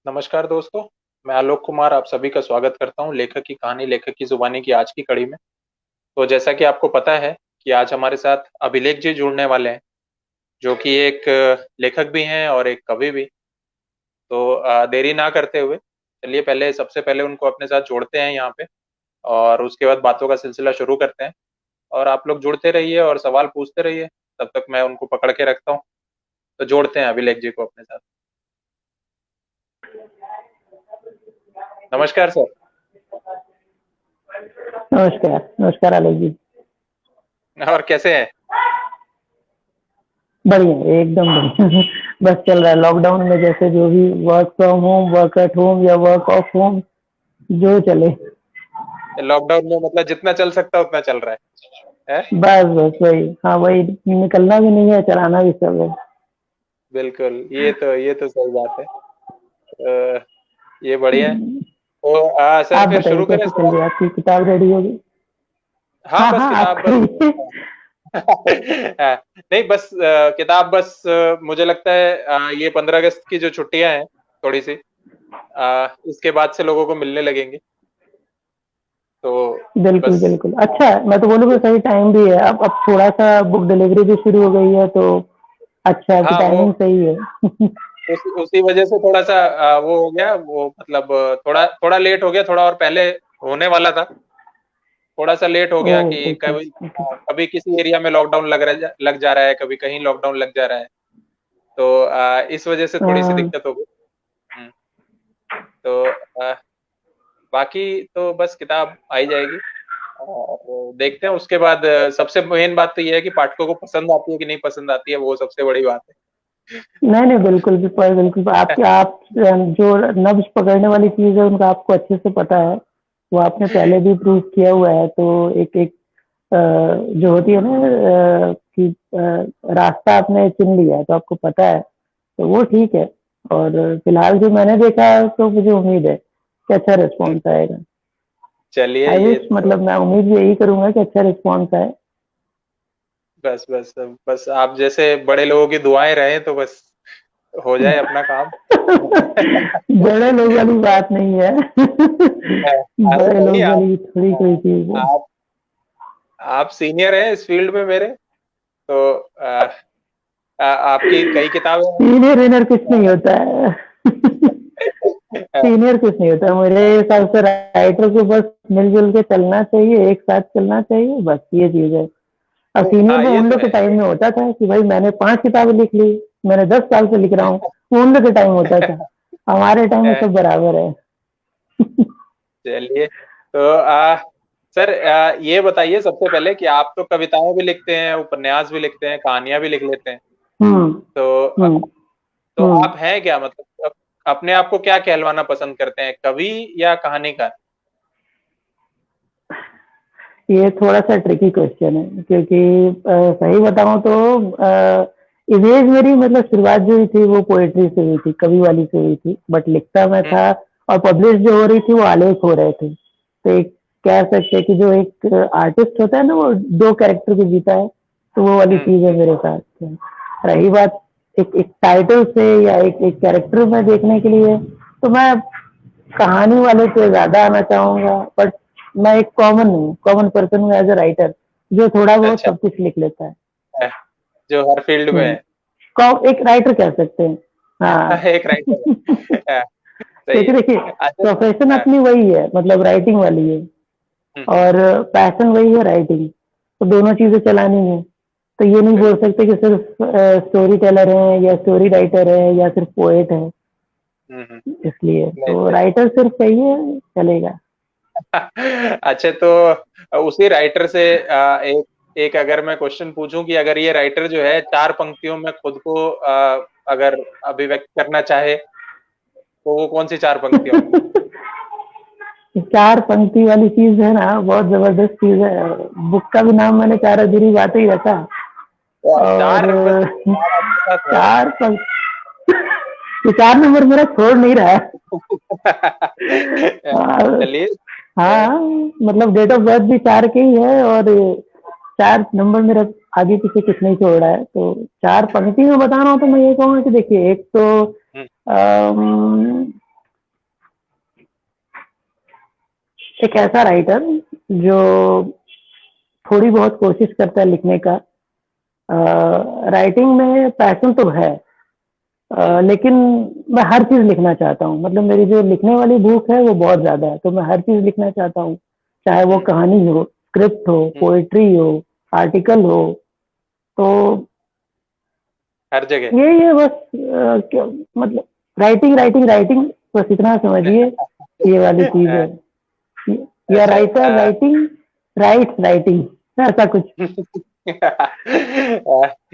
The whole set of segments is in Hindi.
नमस्कार दोस्तों। मैं आलोक कुमार आप सभी का स्वागत करता हूं लेखक की कहानी लेखक की जुबानी की आज की कड़ी में। तो जैसा कि आपको पता है कि आज हमारे साथ अभिलेख जी जुड़ने वाले हैं, जो कि एक लेखक भी हैं और एक कवि भी। तो देरी ना करते हुए चलिए पहले सबसे पहले उनको अपने साथ जोड़ते हैं यहाँ पे, और उसके बाद बातों का सिलसिला शुरू करते हैं। और आप लोग जुड़ते रहिए और सवाल पूछते रहिए, तब तक मैं उनको पकड़ के रखता हूँ। तो जोड़ते हैं अभिलेख जी को अपने साथ। नमस्कार सर। नमस्कार। नमस्कार आलोक जी। और कैसे हैं? बढ़िया, एकदम बढ़िया। बस चल रहा है लॉकडाउन में, जैसे जो भी work from home, work at home या वर्क ऑफ होम, जो चले। लॉकडाउन में मतलब जितना चल सकता है उतना चल रहा है? बस बस वही, हाँ वही, निकलना भी नहीं है, चलाना भी सब है। बिल्कुल, ये तो सही बात है। ये बढ़िया है। तो सर आप फिर बताइए शुरू करें कैसे चल सवाल। रही है आपकी किताब, रेडी होगी? हाँ हाँ बस हाँ, आप किताब बस। करिए। हाँ, नहीं बस किताब बस, मुझे लगता है ये 15 अगस्त की जो छुट्टियां हैं थोड़ी सी, इसके बाद से लोगों को मिलने लगेंगे। तो बिल्कुल बस। बिल्कुल, अच्छा है। मैं तो बोलूँगा सही टाइम भी है। अब थोड़ा सा बुक डिलीवरी भी शुरू हो गई है, तो अच्छा है कि हाँ वो टाइमिंग सही है। उसी वजह से थोड़ा सा वो हो गया, वो मतलब थोड़ा थोड़ा लेट हो गया, थोड़ा और पहले होने वाला था। थोड़ा सा लेट हो गया ओह कि ओके कभी ओके। कभी किसी एरिया में लॉकडाउन लग जा रहा है, कभी कहीं लॉकडाउन लग जा रहा है। तो इस वजह से थोड़ी सी हाँ, दिक्कत हो गई। हम्म, तो बाकी तो बस किताब आई जाएगी। और देखते हैं उसके बाद, सबसे मेन बात तो ये है कि पाठकों को पसंद आती है कि नहीं पसंद आती है, वो सबसे बड़ी बात नहीं नहीं, बिल्कुल भी बिल्कुल, आपके आप जो नब्ज पकड़ने वाली चीज है उनका आपको अच्छे से पता है। वो आपने है। पहले भी प्रूव किया हुआ है। तो एक एक जो होती है ना, कि रास्ता आपने चुन लिया है, तो आपको पता है, तो वो ठीक है। और फिलहाल जो मैंने देखा है, तो मुझे उम्मीद है कि अच्छा रिस्पॉन्स आएगा। चलिए आई ये विश, तो। मतलब मैं उम्मीद यही करूंगा कि अच्छा रिस्पॉन्स आए। बस बस बस आप जैसे बड़े लोगों की दुआएं रहें तो बस हो जाए अपना काम। बड़े लोग वाली बात नहीं है। अरे बड़े नहीं, लोग आप वाली थोड़ी कोई चीज है। आप आप सीनियर हैं इस फील्ड में मेरे। तो आपकी कई किताबें सीनियर विनियर कुछ नहीं होता है। हैं। सीनियर कुछ नहीं होता मेरे हिसाब से। राइटर को बस मिलजुल के चलना चाहिए, एक साथ चलना चाहिए, बस ये चीज है। अब सीनियर हाँ तो ये उन तो लोग के है। टाइम में होता था कि भाई मैंने 5 किताबें लिख ली, मैंने 10 साल से लिख रहा हूँ। वो उन लोग के टाइम होता था। हमारे टाइम में सब बराबर है। चलिए तो सर, ये बताइए सबसे पहले कि आप तो कविताएं भी लिखते हैं, उपन्यास भी लिखते हैं, कहानियां भी लिख लेते हैं। हम्म तो हम्म तो हम्म आप हैं क्या, मतलब अपने आप को क्या कहलवाना पसंद करते हैं, कवि या कहानीकार? ये थोड़ा सा ट्रिकी क्वेश्चन है, क्योंकि सही बताऊं तो इमेज मेरी, मतलब शुरुआत जो हुई थी वो पोएट्री से हुई थी, कवि वाली से हुई थी, बट लिखता मैं हम्म था। और पब्लिश जो हो रही थी वो आलेख हो रहे थे। तो एक कह सकते हैं कि जो एक आर्टिस्ट होता है ना, वो 2 कैरेक्टर को जीता है। तो वो वाली हम्म चीज है मेरे साथ। रही बात एक एक टाइटल से या एक एक कैरेक्टर में देखने के लिए, तो मैं कहानी वाले पे ज्यादा आना चाहूंगा। बट मैं एक कॉमन पर्सन हूँ एज ए राइटर, जो थोड़ा बहुत अच्छा। सब कुछ लिख लेता है। है, जो हर फील्ड में है। एक राइटर कह सकते हैं। हाँ। एक राइटर है। सही क्योंकि है। देखिए, अच्छा। प्रोफेशन हाँ, अपनी वही है, मतलब राइटिंग वाली है। हम्म। और पैशन वही है, राइटिंग। तो दोनों चीजें चलानी है। तो ये नहीं बोल बिल्कुल। सकते कि सिर्फ स्टोरी टेलर है या स्टोरी राइटर है या सिर्फ पोएट है। हम्म। इसलिए नहीं तो सही। राइटर सिर्फ चाहिए, चलेगा। अच्छा तो उसी राइटर से एक एक अगर मैं क्वेश्चन पूछूं कि अगर ये राइटर जो है 4 पंक्तियों में खुद को अगर अभिव्यक्त करना चाहे तो वो कौन सी 4 पंक्तियां होंगी? 4 पंक्ति वाली चीज है ना, बहुत जबरदस्त चीज है। बुक का भी नाम मैंने 4 अधूरी बातें ही रखा। तो और चार बस, चार आपके साथ है। 4 पंक्ति, ये 4 नंबर मेरा छोड़ नहीं रहा है। हाँ। चलिए। हाँ, मतलब डेट ऑफ बर्थ भी 4 के ही है, और 4 नंबर मेरा आगे पीछे कुछ नहीं छोड़ रहा है। तो 4 पंक्ति में बता रहा हूँ, तो मैं ये कहूँगा कि देखिए, एक तो एक ऐसा राइटर जो थोड़ी बहुत कोशिश करता है लिखने का। राइटिंग में पैशन तो है, लेकिन मैं हर चीज लिखना चाहता हूँ। मतलब मेरी जो लिखने वाली भूख है वो बहुत ज्यादा है, तो मैं हर चीज लिखना चाहता हूँ। चाहे वो हम्म। कहानी हो, स्क्रिप्ट हो, हम्म। पोएट्री हो, आर्टिकल हो। तो हर जगह। ये बस मतलब राइटिंग राइटिंग राइटिंग, बस इतना समझिए। ये वाली चीज है। या अच्छा। राइटर राइटिंग, राइट राइटिंग, ऐसा कुछ।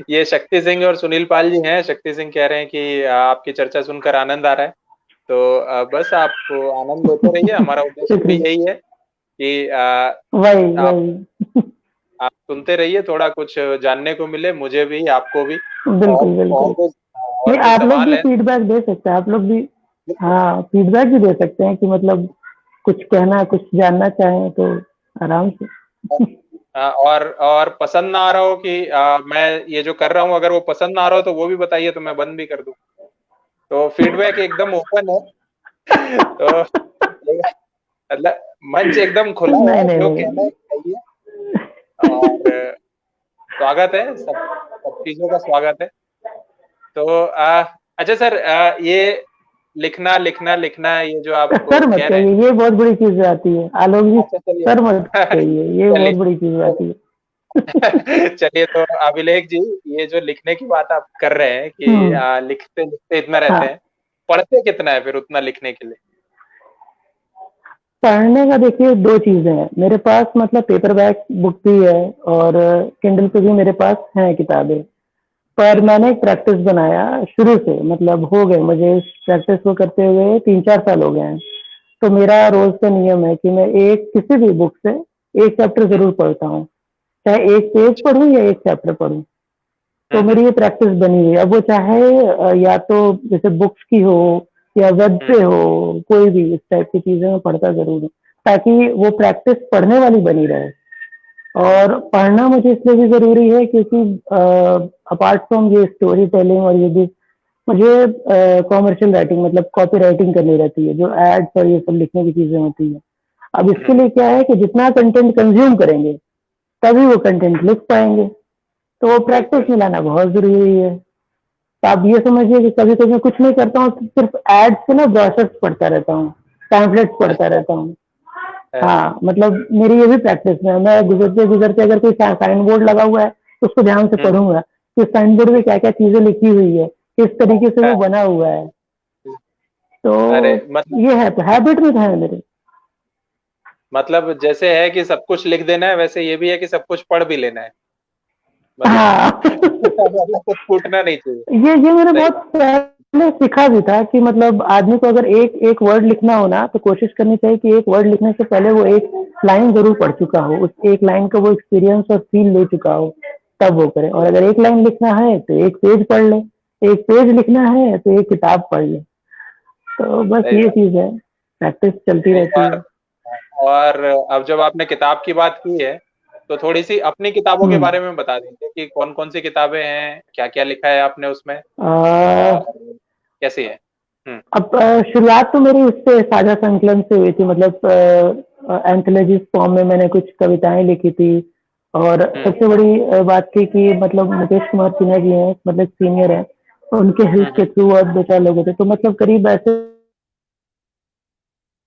ये शक्ति सिंह और सुनील पाल जी हैं। शक्ति सिंह कह रहे हैं कि आपकी चर्चा सुनकर आनंद आ रहा है। तो बस आप आनंद लेते रहिए, हमारा उद्देश्य भी शुक्रिया। यही है कि वही आप वही। आप सुनते रहिए, थोड़ा कुछ जानने को मिले, मुझे भी आपको भी। और बिल्कुल बिल्कुल। और नहीं, जो आप लोग सवाल भी है। फीडबैक दे सकते हैं, आप लोग भी। बिल्कुल। हाँ, फीडबैक भी दे सकते हैं कि मतलब कुछ कहना, कुछ जानना चाहें तो आराम से। और पसंद ना आ रहा हो कि मैं ये जो कर रहा हूँ, अगर वो पसंद ना आ रहा हो तो वो भी बताइए, तो मैं बंद भी कर दूं। तो फीडबैक एकदम ओपन है। तो मतलब मंच एकदम खुला नहीं है, नहीं जो कहना नहीं। है कहिए। और स्वागत है, सब सब चीजों का स्वागत है। तो अच्छा सर, ये लिखना लिखना लिखना, ये जो आप सर मत कह रहे हैं। कहिए, ये बहुत बड़ी चीज हो जाती है आलोक जी। अच्छा चलिए। सर मत कहिए, ये बहुत चलिए। बड़ी चीज हो जाती है। चलिए, तो अभिलेख जी, ये जो लिखने की बात आप कर रहे हैं कि हम्म। लिखते लिखते इतना रहते हाँ, हैं, पढ़ते कितना है फिर उतना लिखने के लिए? पढ़ने का देखिए दो चीजें हैं मेरे पास। मतलब पेपर बैक बुक भी है, और किंडल पे भी मेरे पास है किताबें। पर हम्म। मैंने एक प्रैक्टिस बनाया शुरू से, मतलब हो गए मुझे इस प्रैक्टिस को करते हुए 3-4 साल हो गए हैं। तो मेरा रोज का नियम है कि मैं एक किसी भी बुक से एक चैप्टर हम्म। जरूर पढ़ता हूँ। चाहे एक पेज पढूं या एक चैप्टर पढूं। तो हम्म। मेरी ये प्रैक्टिस बनी हुई है। अब वो चाहे या तो जैसे बुक्स की हो या वेब हम्म। पे हो, कोई भी इस टाइप की चीजें मैं पढ़ता जरूर हूँ, ताकि वो प्रैक्टिस पढ़ने वाली बनी रहे। और पढ़ना मुझे इसलिए भी जरूरी है क्योंकि अपार्ट फ्रॉम ये स्टोरी टेलिंग और ये भी मुझे कॉमर्शियल राइटिंग, मतलब कॉपी राइटिंग करनी रहती है, जो एड्स और ये सब लिखने की चीजें होती हैं। अब इसके हम्म। लिए क्या है कि जितना कंटेंट कंज्यूम करेंगे तभी वो कंटेंट लिख पाएंगे। तो वो प्रैक्टिस बिल्कुल। में लाना बहुत जरूरी है। तो आप ये समझिए कि कभी कभी मैं कुछ नहीं करता हूँ, तो सिर्फ एड्स के ना ब्रोशर्स पढ़ता रहता हूँ, पैम्फलेट्स पढ़ता अच्छा। रहता हूँ। हाँ, मतलब मेरी ये भी प्रैक्टिस है। मैं गुजरते गुजरते अगर कोई साइन बोर्ड लगा हुआ है तो उसको ध्यान से हम्म। पढ़ूंगा कि साइन बोर्ड में क्या क्या चीजें लिखी हुई है, किस तरीके से वो बना हुआ है। तो अरे मतलब ये है, तो हैबिट में है मेरे। मतलब जैसे है कि सब कुछ लिख देना है, वैसे ये भी है कि सब कुछ पढ़ भी लेना है। मतलब हाँ। मतलब कुछ छूटना नहीं चाहिए। ये मैंने सही। बहुत पहले सीखा भी था कि मतलब आदमी को अगर एक एक वर्ड लिखना हो ना, तो कोशिश करनी चाहिए कि एक वर्ड लिखने से पहले वो एक लाइन जरूर पढ़ चुका हो, उस एक लाइन का वो एक्सपीरियंस और फील ले चुका हो, तब वो करे। और अगर एक लाइन लिखना है तो एक पेज पढ़ ले, एक पेज लिखना है तो एक किताब पढ़ ले। तो बस सही ये बात। चीज है, प्रैक्टिस चलती नहीं, रहती है। और अब जब आपने किताब की बात की है, तो थोड़ी सी अपनी किताबों के हम्म। बारे में बता दीजिए कि कौन कौन सी किताबें हैं, क्या क्या लिखा है आपने उसमें, आ, और कैसी है। हम्म। अब शुरुआत तो मेरी उससे साझा संकलन से हुई थी। मतलब एंथोलॉजी फॉर्म में मैंने कुछ कविताएं लिखी थी। और हम्म। सबसे बड़ी बात थी कि मतलब मुकेश कुमार सिन्हा जी हैं, मतलब सीनियर हैं, उनके हेल्प हम्म। के थ्रू और 2-4 लोग थे, तो मतलब करीब ऐसे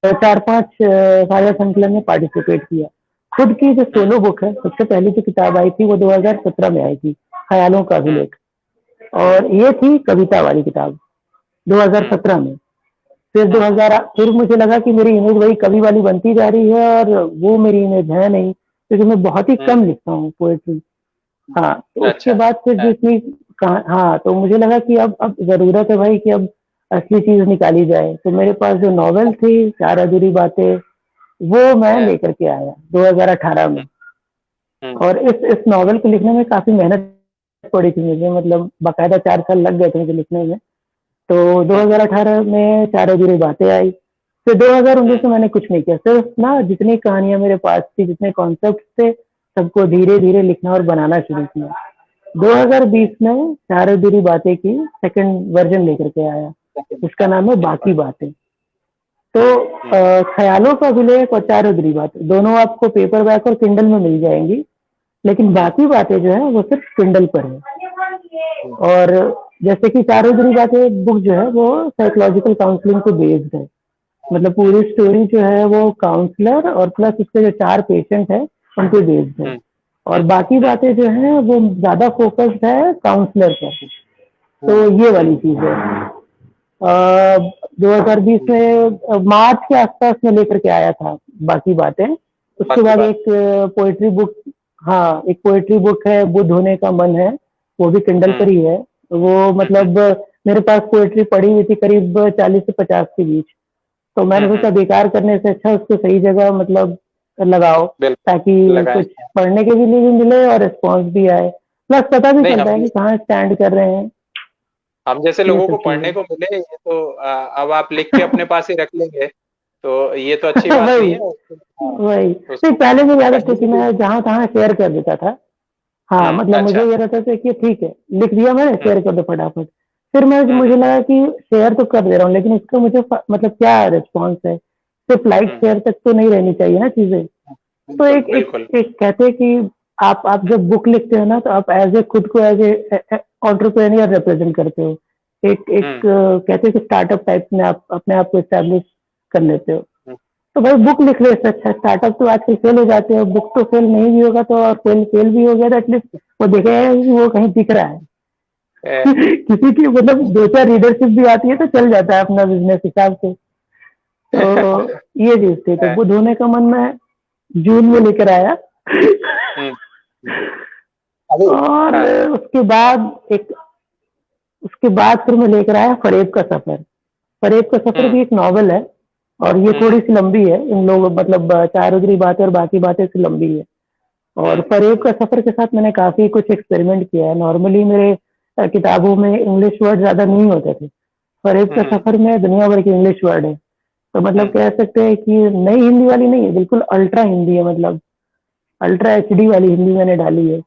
4-5 साझा संकलन में पार्टिसिपेट किया। खुद की जो हम्म। सोलो बुक है, सबसे पहली जो किताब आई थी वो 2017 में आई थी, ख्यालों का हम्म। अभिलेख। हम्म। और ये थी कविता वाली किताब, हम्म। 2017 में। फिर हम्म। 2000 फिर मुझे लगा कि मेरी इमेज वही कवि वाली बनती जा रही है, और वो मेरी इमेज है नहीं, क्योंकि मैं बहुत ही हम्म। कम लिखता हूँ पोएट्री। हाँ, तो उसके अच्छा। बाद फिर हाँ। जितनी हाँ, तो मुझे लगा कि अब जरूरत है भाई कि अब असली चीज निकाली जाए। तो मेरे पास जो नॉवेल थी चार अधूरी बातें, वो मैं हाँ। लेकर के आया 2018 में। हम्म। हम्म। और इस नॉवेल को लिखने में काफी मेहनत पड़ी थी मुझे, मतलब बाकायदा 4 साल लग गए थे मुझे लिखने में। तो हम्म। 2018 में चार अधूरी बातें आई। फिर 2019 हम्म। में मैंने कुछ नहीं किया, सिर्फ ना जितनी कहानियां मेरे पास थी, जितने कॉन्सेप्ट थे, सबको धीरे धीरे लिखना और बनाना शुरू किया। 2020 में चार अधूरी बातें की सेकंड वर्जन लेकर के आया, उसका नाम है बाकी बातें। तो ख्यालों का अभिलेख और चार उदरी बातें दोनों आपको पेपर बैक और किंडल में मिल जाएंगी, लेकिन बाकी बातें जो है वो सिर्फ किंडल पर है। और जैसे कि चार उदरी बातें बुक जो है वो साइकोलॉजिकल काउंसलिंग पे बेस्ड है, मतलब पूरी स्टोरी जो है वो काउंसलर और प्लस उसके जो चार पेशेंट है उन पे बेस्ड है। और बाकी बातें जो है वो ज्यादा फोकस्ड है काउंसलर पर। तो ये वाली चीज है। 2020 में मार्च के आसपास में लेकर के आया था बाकी बातें। उसके बाकी बाद बात। एक पोएट्री बुक, हाँ एक पोएट्री बुक है बुद्ध होने का मन है, वो भी किंडल पर ही है। वो मतलब मेरे पास पोएट्री पड़ी हुई थी करीब 40 से 50 के बीच, तो मैंने सोचा बेकार करने से अच्छा उसको सही जगह मतलब लगाओ, ताकि बिल्कुल लगाए। कुछ पढ़ने के लिए भी मिले और रिस्पॉन्स भी आए, प्लस पता भी नहीं, चलता है कि कहाँ स्टैंड कर रहे हैं। हम जैसे ये लोगों सब को चीजें पढ़ने को मिले, ये तो अब आप लिख के अपने पास ही रख लेंगे, तो ये तो अच्छी बात नहीं वही है। हाँ, वही नहीं, उसको पहले मुझे आदत थी कहीं कि भी। मैं जहाँ तहाँ शेयर कर देता था। हाँ मतलब मुझे अच्छा। ये रहता था कि ठीक है लिख दिया मैंने, हम्म शेयर कर दो फटाफट। फिर मैं हम्म मुझे लगा कि शेयर तो कर दे रहा हूँ, लेकिन इसका मुझे मतलब क्या रिस्पॉन्स है, सिर्फ लाइक हम्म शेयर तक तो नहीं रहनी चाहिए ना चीजें। तो बिल्कुल एक एक बिल्कुल। एक कहते हैं कि आप जब बुक लिखते हो ना तो आप एज ए खुद को एज ए एंटरप्रेन्योर रिप्रेजेंट करते हो। एक हम्म कहते हैं कि स्टार्टअप टाइप में आप अपने आप को एस्टेब्लिश कर लेते हो। हम्म, तो भाई बुक लिख रहे से अच्छा स्टार्टअप तो आजकल फेल हो जाते हैं, बुक तो फेल नहीं भी होगा तो, और फेल फेल भी हो गया तो एटलीस्ट वो देखेगा कि वो कहीं दिख रहा है। ए, किसी की मतलब दो चार रीडरशिप भी आती है तो चल जाता है अपना बिजनेस हिसाब से। तो ये चीज थी, तो ए, बुद्ध होने का मन में जून में लेकर आया। हम्म हम्म, अभी। और हाँ। एक उसके बाद फिर मैं लेकर आया फरेब का सफर। फरेब का सफर हम्म भी एक नॉवल है, और ये थोड़ी हम्म सी लंबी है, इन लोग मतलब चार उगरी बातें और बाकी बातें से लंबी है। और फरेब हम्म का सफर के साथ मैंने काफी कुछ एक्सपेरिमेंट किया है। नॉर्मली मेरे किताबों में इंग्लिश वर्ड ज्यादा नहीं होते थे, फरेब का हम्म सफर में दुनिया भर के इंग्लिश वर्ड है। तो मतलब हम्म कह सकते हैं कि नई हिंदी वाली नहीं है, बिल्कुल अल्ट्रा हिंदी है, मतलब अल्ट्रा एचडी वाली हिंदी मैंने डाली है।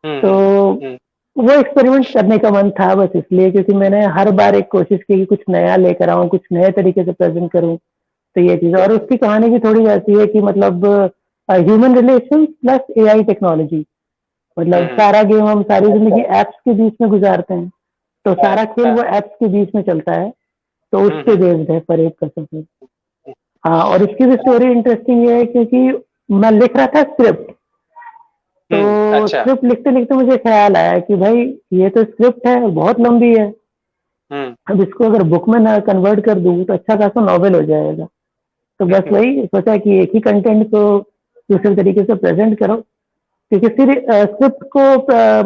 तो हम्म हम्म वो एक्सपेरिमेंट करने का मन था बस इसलिए, क्योंकि मैंने हर बार एक कोशिश की कि कुछ नया लेकर आऊं, कुछ नए तरीके से प्रेजेंट करूं। तो ये चीज, और बिल्कुल। उसकी कहानी भी थोड़ी ऐसी है कि मतलब human relation plus AI technology, मतलब हम्म सारा गेम हम सारी अच्छा। जिंदगी एप्स के बीच में गुजारते हैं, तो हाँ, सारा खेल हाँ, वो एप्स के बीच में चलता है। तो उस पे हम्म बेस्ड है परेड का सफर। हाँ, और इसकी भी स्टोरी इंटरेस्टिंग ये है क्योंकि मैं लिख रहा था स्क्रिप्ट, तो अच्छा। स्क्रिप्ट लिखते लिखते मुझे ख्याल आया कि भाई ये तो स्क्रिप्ट है बहुत लंबी है, हम्म अब इसको अगर बुक में ना कन्वर्ट कर दूं तो अच्छा खासा नॉवेल हो जाएगा। तो बस वही सोचा कि एक ही कंटेंट को दूसरे तरीके से प्रेजेंट करो, क्योंकि फिर स्क्रिप्ट को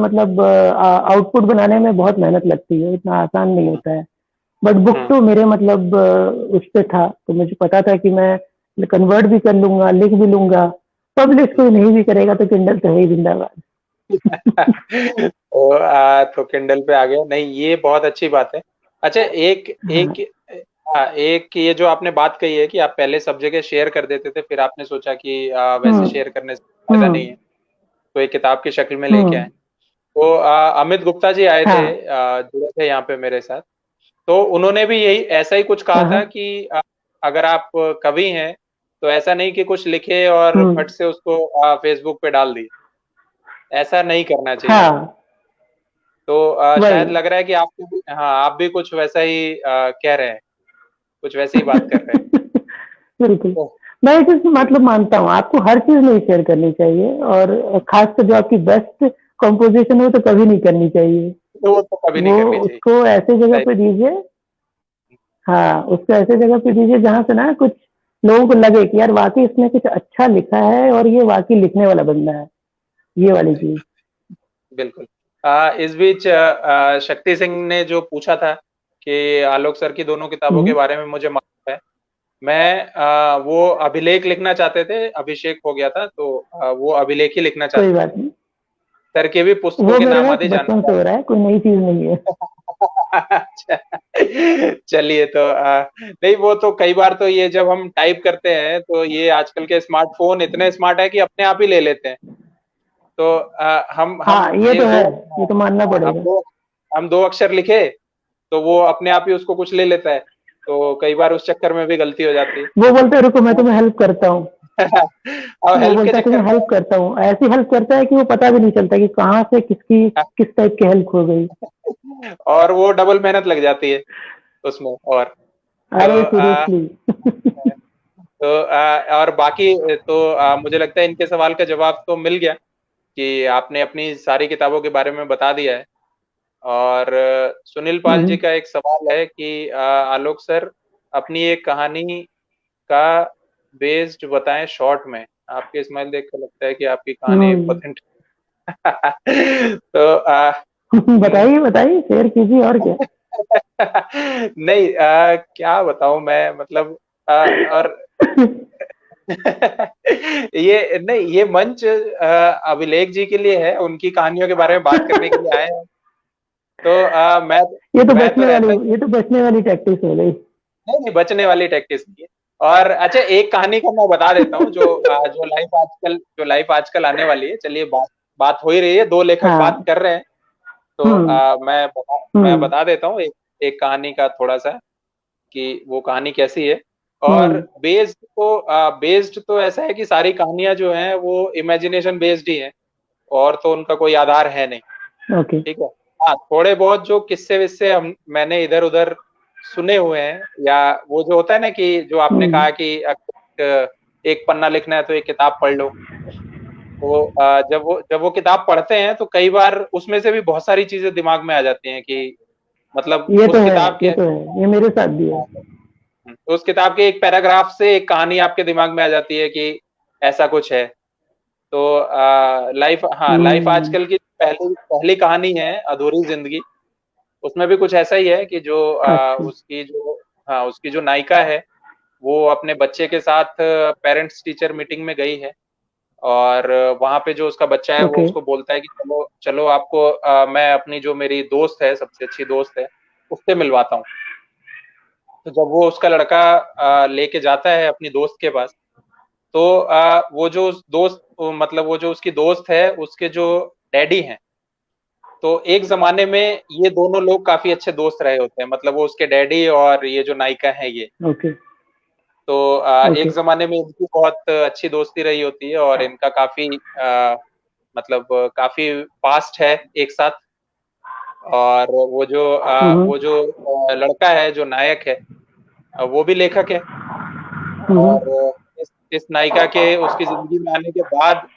मतलब आउटपुट बनाने में बहुत मेहनत लगती है, इतना आसान नहीं होता है। बट बुक हम्म तो मेरे मतलब उस पे था, तो मुझे पता था कि मैं कन्वर्ट भी कर लूंगा, लिख भी लूंगा, पब्लिश कोई नहीं भी करेगा तो किंडल तो है ही जिंदाबाद। तो किंडल पे आ गया, नहीं ये बहुत अच्छी बात है। अच्छा, एक हाँ। एक एक ये जो आपने बात कही है कि आप पहले सब जगह शेयर कर देते थे, फिर आपने सोचा कि वैसे हम्म शेयर करने से फायदा नहीं हम्म है, तो एक किताब की शक्ल में लेके आए। हम्म तो अमित गुप्ता जी आए थे, हाँ जुड़े थे यहाँ पे मेरे साथ। तो उन्होंने भी यही ऐसा ही कुछ कहा हाँ था हाँ, कि अगर आप कवि हैं तो ऐसा नहीं कि कुछ लिखे और हम्म फट से उसको फेसबुक पे डाल दिए, ऐसा नहीं करना चाहिए। हाँ तो वही। शायद लग रहा है कि आप भी, हाँ आप भी कुछ वैसा ही कह रहे हैं, कुछ वैसे ही बात कर रहे हैं। बिल्कुल, तो, मैं इस चीज मतलब मानता हूँ आपको हर चीज नहीं शेयर करनी चाहिए, और खासकर जो आपकी बेस्ट कंपोजिशन हो तो कभी नहीं करनी चाहिए। तो वो तो कभी नहीं वो करनी चाहिए। उसको ऐसे जगह सही। पे दीजिए, हाँ उसको ऐसे जगह पे दीजिए जहाँ से ना कुछ लोगों को लगे कि यार वाकई इसने कुछ अच्छा लिखा है और ये वाकई लिखने वाला बंदा है, ये वाली चीज। बिल्कुल। इस बीच शक्ति सिंह ने जो पूछा था कि आलोक सर की दोनों किताबों के हम्म, बारे में मुझे मालूम है। मैं वो अभिलेख लिखना चाहते थे, अभिषेक हो गया था, तो वो अभिलेख ही लिखना कोई चाहते थे। बात नहीं, सर के भी पुस्तकों वो के मेरे नाम आदि पास बचपन से जानना हो रहा है, कोई नई चीज नहीं है। अच्छा। चलिए, तो नहीं वो तो कई बार तो ये जब हम टाइप करते हैं तो ये आजकल के स्मार्टफोन इतने स्मार्ट है कि अपने आप ही ले लेते हैं। तो हम हाँ ये ये तो है, दो ये तो मानना हम पड़ेगा। दो हम दो अक्षर लिखे तो वो अपने आप ही उसको कुछ ले लेता है। तो कई बार उस चक्कर में भी गलती हो जाती है। वो बोलता है रुको मैं तो तुम्हें हेल्प करता हूँ। और वो हेल्प के बोलता है चक्कर तुम्हें में हेल्प करता हूँ, ऐसी हेल्प करता है कि वो पता भी नहीं चलता कि कहाँ से किसकी किस टाइप की हेल्प हो गई। और वो डबल मेहनत लग जाती है उसमें। और तो अरे सीरियसली। और बाकी तो मुझे लगता है इनके सवाल का जवाब तो मिल गया कि आपने अपनी सारी किताबों के बारे में बता दिया है। और सुनील पाल जी का एक सवाल है कि आलोक सर, अपनी एक कहानी का बेस्ड बताएं शॉर्ट में। आपके स्माइल देख कर लगता है कि आपकी कहानी हम्म। पसंद। तो हम्म, बताइए बताइए, शेयर कीजिए और क्या। नहीं, क्या बताऊं मैं, मतलब और ये नहीं, ये मंच अभिलेख जी के लिए है, उनकी कहानियों के बारे में बात करने के लिए आए हैं। तो मैं तो रहता ही, ये तो बचने वाली टैक्टिस हो गई। नहीं नहीं, बचने वाली टैक्टिस नहीं है। और अच्छा, एक कहानी का मैं बता देता हूँ जो जो लाइफ आजकल आने वाली है। चलिए, बात बात हो ही रही है, दो लेखक बात हाँ। कर रहे हैं, तो हम्म। मैं हम्म। बता देता हूँ एक कहानी का थोड़ा सा, कि वो कहानी कैसी है। और हम्म। बेस्ड तो ऐसा है कि सारी कहानियां जो हैं वो इमेजिनेशन बेस्ड ही हैं, और तो उनका कोई आधार है नहीं। ओके। ठीक है। हाँ, थोड़े बहुत जो किस्से विस्से हम मैंने इधर उधर सुने हुए हैं, या वो जो होता है ना, कि जो आपने हम्म। कहा कि एक पन्ना लिखना है तो एक किताब पढ़ लो। तो जब वो किताब पढ़ते हैं तो कई बार उसमें से भी बहुत सारी चीजें दिमाग में आ जाती हैं, कि मतलब ये तो उस है, किताब के, ये तो है, ये मेरे साथ भी है। तो उस किताब के एक पैराग्राफ से एक कहानी आपके दिमाग में आ जाती है कि ऐसा कुछ है। तो लाइफ हम्म। आजकल की पहली पहली कहानी है अधूरी जिंदगी। उसमें भी कुछ ऐसा ही है कि अच्छा। उसकी जो नायिका है, वो अपने बच्चे के साथ पेरेंट्स टीचर मीटिंग में गई है। और वहां पे जो उसका बच्चा है वो ओके। उसको बोलता है कि चलो चलो, आपको मैं अपनी जो मेरी दोस्त है, सबसे अच्छी दोस्त है, उससे मिलवाता हूँ। तो जब वो उसका लड़का लेके जाता है अपनी दोस्त के पास, तो वो जो उसकी दोस्त है, उसके जो डैडी हैं, तो एक जमाने में ये दोनों लोग काफी अच्छे दोस्त रहे होते हैं, मतलब वो उसके डैडी और ये जो नायिका है ये। ओके। तो एक ओके। जमाने में इनकी बहुत अच्छी दोस्ती रही होती है, और इनका काफी मतलब काफी पास्ट है एक साथ। और हम्म। वो जो लड़का है जो नायक है, वो भी लेखक है। हम्म। और इस नायिका के उसकी जिंदगी में आने के बाद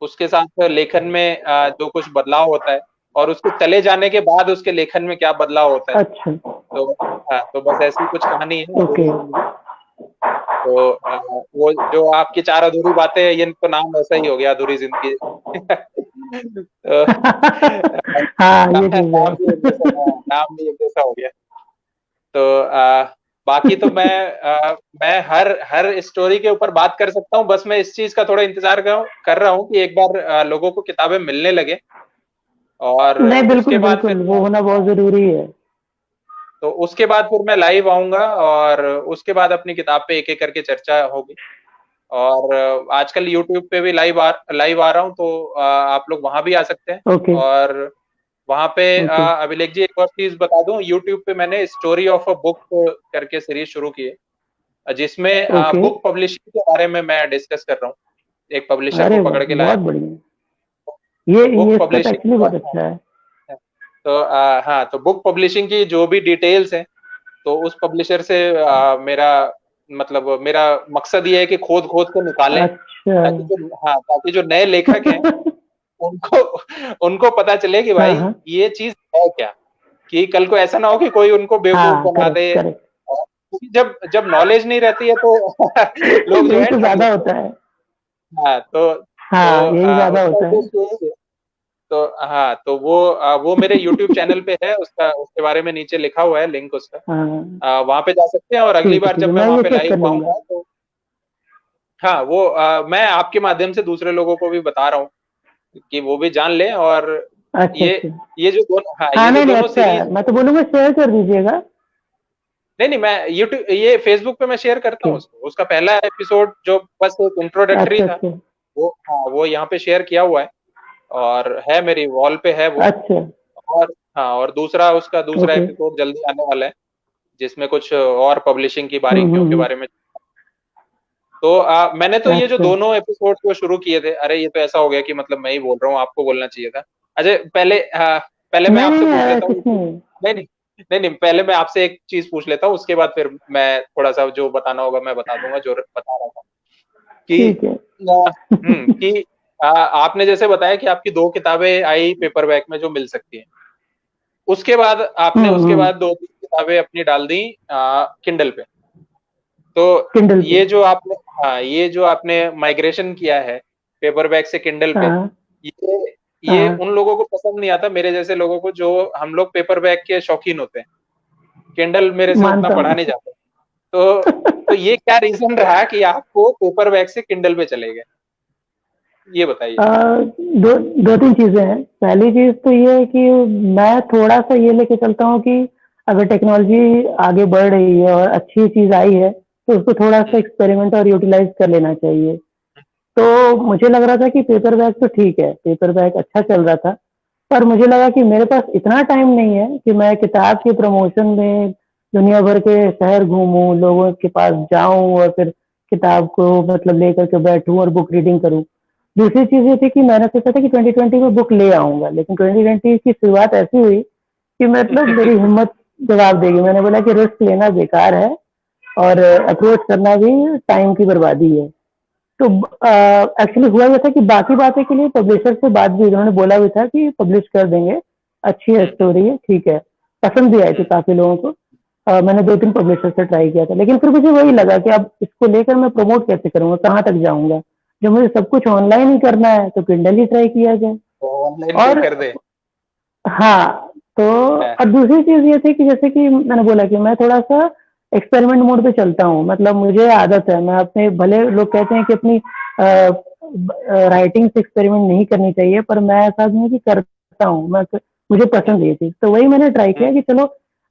उसके साथ लेखन में जो कुछ बदलाव होता है, और उसके चले जाने के बाद उसके लेखन में क्या बदलाव होता है। अच्छा। तो हाँ, तो बस ऐसी कुछ कहानी है ओके। अधूरी जिंदगी। तो वो जो आपकी चार अधूरी बातें हैं, ये तो नाम ऐसा ही हो गया, अधूरी जिंदगी। तो हाँ, ये चीज नाम भी एक जैसा, है। नाम भी एक जैसा हो गया। तो बाकी तो मैं हर हर स्टोरी के ऊपर बात कर सकता हूँ, बस मैं इस चीज का थोड़ा इंतजार कर रहा हूँ कि एक बार लोगों को किताबें मिलने लगे, और नहीं, उसके बिल्कुल बाद फिर बिल्कुल, वो होना बहुत जरूरी है। उसके बाद फिर मैं लाइव आऊंगा, और उसके बाद अपनी किताब पे एक एक करके चर्चा होगी। और आजकल यूट्यूब पे भी लाइव आ रहा हूँ, तो आप लोग वहां भी आ सकते हैं। ओके। और वहां पे ओके। अभिलेख जी, एक और चीज बता दूं, यूट्यूब पे मैंने स्टोरी ऑफ अ बुक करके सीरीज शुरू की है, जिसमें ओके। बुक पब्लिशिंग के बारे में मैं डिस्कस कर रहा हूँ। एक पब्लिशर को अरे वाह, पकड़ के लाया। बहुत बढ़िया। तो ये बुक स्टेप पब्लिशिंग, एक्चुअली बहुत अच्छा है। तो हाँ, तो बुक पब्लिशिंग की जो भी डिटेल्स हैं, तो उस पब्लिशर से मेरा मकसद ये है कि खोद खोद के निकालें, अच्छा। ताकि जो नए लेखक हैं उनको उनको पता चले कि हाँ भाई हाँ। ये चीज है क्या, कि कल को ऐसा ना हो कि कोई उनको बेवकूफ हाँ, बना करेक्ट दे। करेक्ट। क्योंकि जब जब नॉलेज नहीं रहती है तो लोग जो यही है तो ठग ज्यादा लेते हैं। होता है। हाँ, हाँ, यही ज्यादा उसका होता है। उद्देश्य यही है। तो हाँ, तो वो मेरे यूट्यूब चैनल पे है, उसका उसके बारे में नीचे लिखा हुआ है लिंक उसका। हाँ। वहां पे जा सकते हैं, और अगली ठीक है बार ठीक जब है, मैं मैं वहां ये पे चेक कर लाइव लूंगा। आऊंगा तो हाँ, मैं आपके माध्यम से दूसरे लोगों को भी बता रहा हूँ कि वो भी जान लें। और अच्छा ये अच्छा। ये हाँ, जो नहीं नहीं, दोनों अच्छा सीरीज, है, मैं तो बोलूंगा शेयर कर दीजिएगा। नहीं नहीं, मैं यूट्यूब ये फेसबुक पे मैं शेयर करता ओके। हूँ उसको, उसका पहला एपिसोड जो बस एक इंट्रोडक्टरी अच्छा था, अच्छा। वो यहाँ पे शेयर किया हुआ है, और है मेरी वॉल पे है वो। अच्छा। और हाँ, और दूसरा उसका दूसरा ओके। एपिसोड जल्दी आने वाला है, जिसमें कुछ और पब्लिशिंग की बारीकियों के हम्म। बारे में। तो मैंने तो ये जो अच्छा। दोनों एपिसोड को शुरू किए थे, अरे ये तो ऐसा हो गया कि मतलब मैं ही बोल रहा हूँ, आपको बोलना चाहिए था। अजय, पहले मैं नहीं आपसे नहीं, पूछ लेता हूँ। कुछ नहीं। नहीं नहीं, नहीं नहीं, पहले मैं आपसे एक चीज पूछ लेता हूँ, उसके बाद फिर मैं थोड़ा सा जो बताना होगा मैं बता दूंगा, जो बता रहा था कि ठीक है। कि आपने जैसे बताया कि आपकी दो किताबें आई पेपर बैक में जो मिल सकती हैं, उसके बाद आपने उसके हम्म। बाद दो तीन किताबें अपनी डाल दी किंडल पे। तो किंडल पे। ये जो आपने माइग्रेशन किया है पेपर बैग से किंडल पे, हाँ ये हाँ। उन लोगों को पसंद नहीं आता, मेरे जैसे लोगों को, जो हम लोग पेपर बैग के शौकीन होते हैं। किंडल मेरे से उतना मानता पढ़ा हूँ। नहीं जाता। तो ये क्या रीजन रहा कि आपको पेपर बैग से किंडल पे चले गए, ये बताइए। दो दो तीन चीजें हैं। पहली चीज तो ये है कि मैं थोड़ा सा ये लेके चलता हूँ कि अगर टेक्नोलॉजी आगे बढ़ रही है और अच्छी चीज आई है तो उसको थोड़ा सा हम्म, एक्सपेरिमेंट और यूटिलाइज कर लेना चाहिए। तो मुझे लग रहा था कि पेपर बैग तो ठीक है, पेपर बैग अच्छा चल रहा था। पर मुझे लगा कि मेरे पास इतना टाइम नहीं है कि मैं किताब के प्रमोशन में दुनिया भर के शहर घूमूं, लोगों के पास जाऊं और फिर किताब को मतलब लेकर के बैठूं और बुक रीडिंग करूं। दूसरी चीज ये थी कि मैंने सोचा था कि 2020 में बुक ले आऊंगा, लेकिन 2020 की शुरुआत ऐसी हुई कि मतलब मेरी हिम्मत जवाब देगी। मैंने बोला कि रिस्क लेना बेकार है और अप्रोच करना भी टाइम की बर्बादी है। तो एक्चुअली हुआ ये था कि बाकी बातें के लिए पब्लिशर से बात भी, उन्होंने बोला भी था कि पब्लिश कर देंगे, अच्छी है हम्म, स्टोरी है, ठीक है। पसंद भी आई थी हम्म, काफी लोगों को। मैंने दो तीन पब्लिशर से ट्राई किया था, लेकिन फिर मुझे वही लगा कि अब इसको लेकर मैं प्रमोट कैसे करूंगा, कहाँ तक जाऊंगा। जब मुझे सब कुछ ऑनलाइन ही करना है तो किंडल ही ट्राई किया जाए। तो ऑनलाइन पे ही और कर दे। हाँ, तो हाँ, और दूसरी चीज ये थी कि जैसे कि मैंने बोला कि मैं थोड़ा सा एक्सपेरिमेंट मोड पे चलता हूँ। मतलब मुझे आदत है, मैं अपने, भले लोग कहते हैं कि अपनी राइटिंग से एक्सपेरिमेंट नहीं करनी चाहिए, पर मैं ऐसा आदमी हूँ कि करता हूँ मैं। मुझे हम्म, पसंद ये चीज, तो वही मैंने ट्राई हम्म, किया कि चलो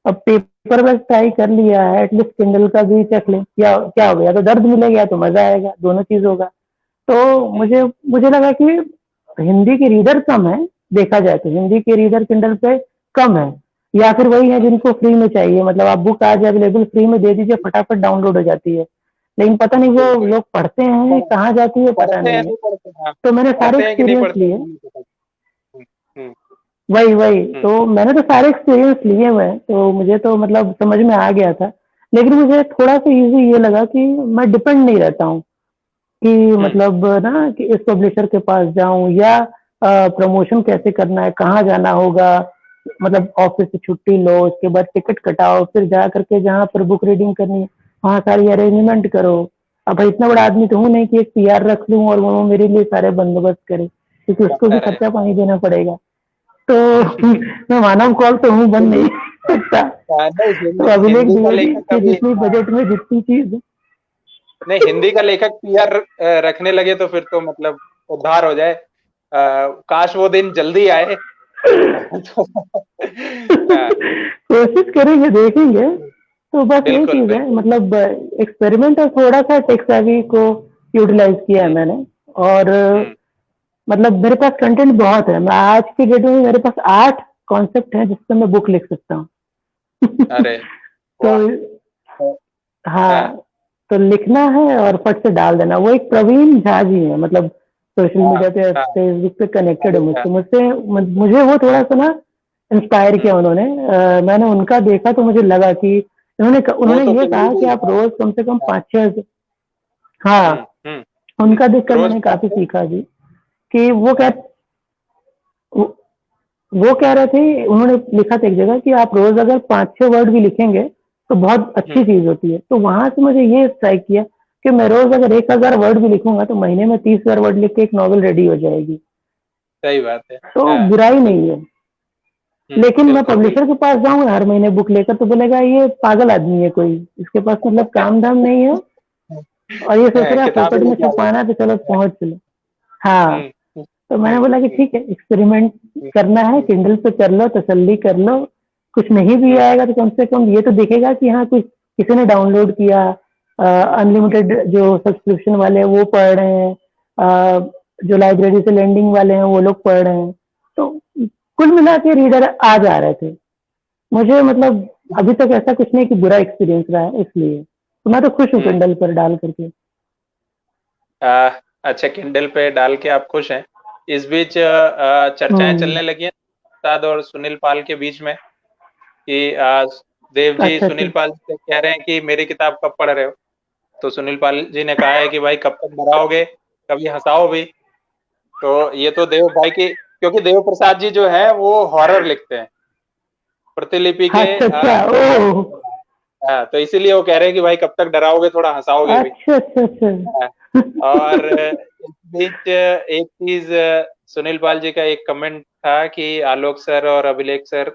अब पेपर वर्क ट्राई कर लिया है, एटलीस्ट किंडल का भी चख ले, क्या क्या हो गया, तो दर्द मिलेगा तो मजा आएगा, दोनों चीज होगा। तो हम्म, मुझे मुझे लगा कि हिंदी के रीडर कम है, देखा जाए तो हिंदी के रीडर किंडल पे कम है। या फिर वही है जिनको फ्री में चाहिए, मतलब आप बुक आज अवेलेबल फ्री में दे दीजिए, फटाफट डाउनलोड हो जाती है। लेकिन पता नहीं वो बिल्कुल। लोग पढ़ते हैं हाँ, कहाँ जाती है, पता पढ़ते हैं नहीं है। नहीं पढ़ते, हाँ, तो मैंने सारे पढ़ते हैं कि नहीं एक्सपीरियंस पढ़ते हैं, लिए। ये नहीं पता। हम्म, हम्म, वही वही हम्म, तो मैंने तो सारे एक्सपीरियंस लिए हुए हैं, तो मुझे तो मतलब समझ में आ गया था। लेकिन मुझे थोड़ा सा इजी ये लगा कि मैं डिपेंड नहीं रहता हूँ कि हम्म, मतलब ना कि इस पब्लिशर के पास जाऊं या प्रमोशन कैसे करना है, कहाँ जाना होगा। मतलब ऑफिस से छुट्टी लो, उसके बाद टिकट कटाओ, फिर जा करके जहाँ पर बुक रीडिंग करनी है वहाँ सारी अरेंजमेंट करो। अब भाई इतना बड़ा आदमी तो हूँ नहीं कि एक पीआर रख लूं और वो मेरे लिए सारे बंदोबस्त करे, क्योंकि उसको भी बेहतर है। खर्चा पानी देना पड़ेगा। तो मैं मानव कॉल तो हूँ, बन नहीं हिंदी, सकता। नहीं, तो हिंदी अभिलेख हिंदी का द्विवेदी लेखक की अभी, जितनी हाँ, बजट में जितनी चीज है। नहीं, हिंदी का लेखक पीआर रखने लगे तो फिर तो मतलब उद्धार हो जाए। काश वो दिन जल्दी आए। तो, हाँ, कोशिश करेंगे, देखेंगे। तो बस यही बिल्कुल चीज है, बिल्कुल। मतलब एक्सपेरिमेंट और थोड़ा सा टेक सेवी को यूटिलाइज किया है हम्म, मैंने। और हम्म, मतलब मेरे पास कंटेंट बहुत है, मैं आज की डेट में मेरे पास 8 कॉन्सेप्ट हैं जिससे मैं बुक लिख सकता हूँ। अरे तो वाह। हाँ, हाँ, तो लिखना है और फट से डाल देना। वो एक प्रवीण झा जी है, मतलब सोशल हाँ, मीडिया पे, हाँ, फेसबुक पे कनेक्टेड है अरे हाँ, मुझसे मुझसे मुझे वो थोड़ा सा ना इंस्पायर किया हम्म, उन्होंने। मैंने उनका देखा तो मुझे लगा कि वो उन्होंने तो ये फिर वो कहा कि भी, आप हाँ, रोज कम से कम हाँ, 5-6, हाँ, हम्म, उनका देखकर रोज मैंने काफी पढ़ते। सीखा जी। कि हाँ, वो वो कह रहे थे, उन्होंने लिखा था एक जगह कि आप रोज अगर 5-6 वर्ड भी लिखेंगे तो बहुत अच्छी हम्म, चीज होती है। तो वहां से मुझे ये स्ट्राइक किया कि मैं रोज अगर 1,000 वर्ड भी लिखूंगा तो महीने में 30,000 वर्ड लिख के एक नॉवल रेडी हो जाएगी। सही बात है। तो हाँ, बुराई नहीं है। लेकिन मैं बिल्कुल पब्लिशर बिल्कुल। के पास जाऊंगा हर महीने बुक लेकर तो बोलेगा ये पागल आदमी है कोई, इसके पास मतलब काम धाम नहीं है और ये सोच रहा है किताबें फोकट में लेके आ छपाना है तो चलो जाए। पहुंच लो। हाँ, हम्म, तो मैंने हम्म, बोला कि हम्म, ठीक है, एक्सपेरिमेंट हम्म, करना है, हम्म, किंडल पे कर लो, तसल्ली कर लो। कुछ नहीं भी हम्म, आएगा तो कम से कम ये तो दिखेगा कि हाँ कुछ किसी ने डाउनलोड किया। हम्म, अनलिमिटेड जो सब्सक्रिप्शन वाले हैं वो पढ़ रहे हैं, जो लाइब्रेरी से लेंडिंग वाले हैं वो लोग पढ़ रहे हैं। तो कुल मिला के रीडर आ जा रहे थे। मुझे मतलब अभी तक ऐसा कुछ नहीं कि बुरा एक्सपीरियंस रहा है, इसलिए तो मैं तो खुश हूँ हम्म। किंडल पर डाल करके। अच्छा, किंडल पे डाल के आप खुश हैं। इस बीच चर्चाएं हम्म। चलने लगी हैं उस्ताद और सुनील पाल के बीच में कि देव जी अच्छा अच्छा। सुनील पाल से कह रहे हैं कि मेरी किताब कब पढ़ रहे हो। तो सुनील पाल जी ने कहा है कि भाई कब तक डराओगे, कभी हंसाओ भी। तो ये तो देव भाई की, क्योंकि देव प्रसाद जी जो है वो हॉरर लिखते हैं, प्रतिलिपि के अच्छा अच्छा। ओह। तो इसीलिए वो कह रहे हैं कि भाई कब तक डराओगे, थोड़ा हंसाओगे भी। अच्छा अच्छा अच्छा। हाँ, और इस बीच एक चीज, सुनील पाल जी का एक कमेंट था कि आलोक सर और अभिलेख सर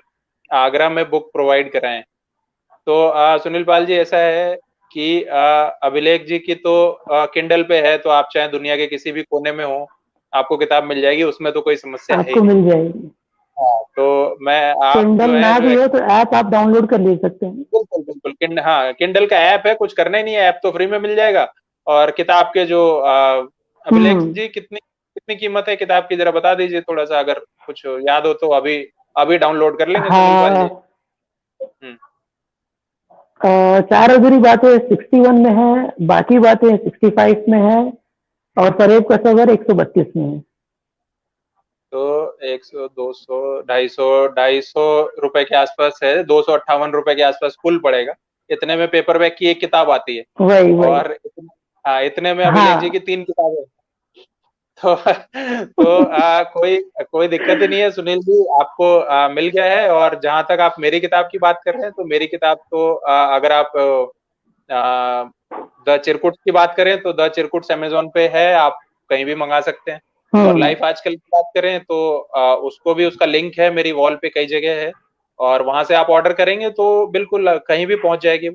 आगरा में बुक प्रोवाइड कराएं। तो सुनील पाल जी, ऐसा है कि अभिलेख जी की तो किंडल पे है, तो आप चाहे दुनिया के किसी भी कोने में हो आपको किताब मिल जाएगी, उसमें तो कोई समस्या है ही आपको नहीं। मिल जाएगी। हाँ, तो मैं, आप किंडल जो है ना जो, भी हो तो ऐप आप डाउनलोड कर ले सकते हैं। बिल्कुल बिल्कुल, हाँ, किंडल का ऐप है, कुछ करना ही नहीं है, ऐप तो फ्री में मिल जाएगा। और किताब के जो अभिलेख हम्म। जी, कितनी कितनी कीमत है किताब की, जरा बता दीजिए थोड़ा सा, अगर कुछ याद हो तो अभी अभी डाउनलोड कर लेंगे सुनील पाल जी। हाँ। हम्म। चार अधूरी बातें 61 में है, बाकी बातें 65 में है, और फरेब का सबर 132 में है। तो 100, 200, 250 रुपए के आसपास है, 258 रुपए के आसपास कुल पड़ेगा। इतने में पेपर बैग की एक किताब आती है। वही वही। और इतने, हाँ, इतने में अभिलेख जी हाँ। की 3 किताबें। तो कोई कोई दिक्कत ही नहीं है सुनील जी, आपको मिल गया है। और जहां तक आप मेरी किताब की बात कर रहे हैं, तो मेरी किताब तो अगर आप द चिरकुट की बात करें तो द चिरकुट अमेजोन पे है, आप कहीं भी मंगा सकते हैं। और हम्म। लाइफ आजकल की बात करें तो उसको भी, उसका लिंक है मेरी वॉल पे, कई जगह है। और वहां से आप ऑर्डर करेंगे तो बिल्कुल कहीं भी पहुंच जाएगी।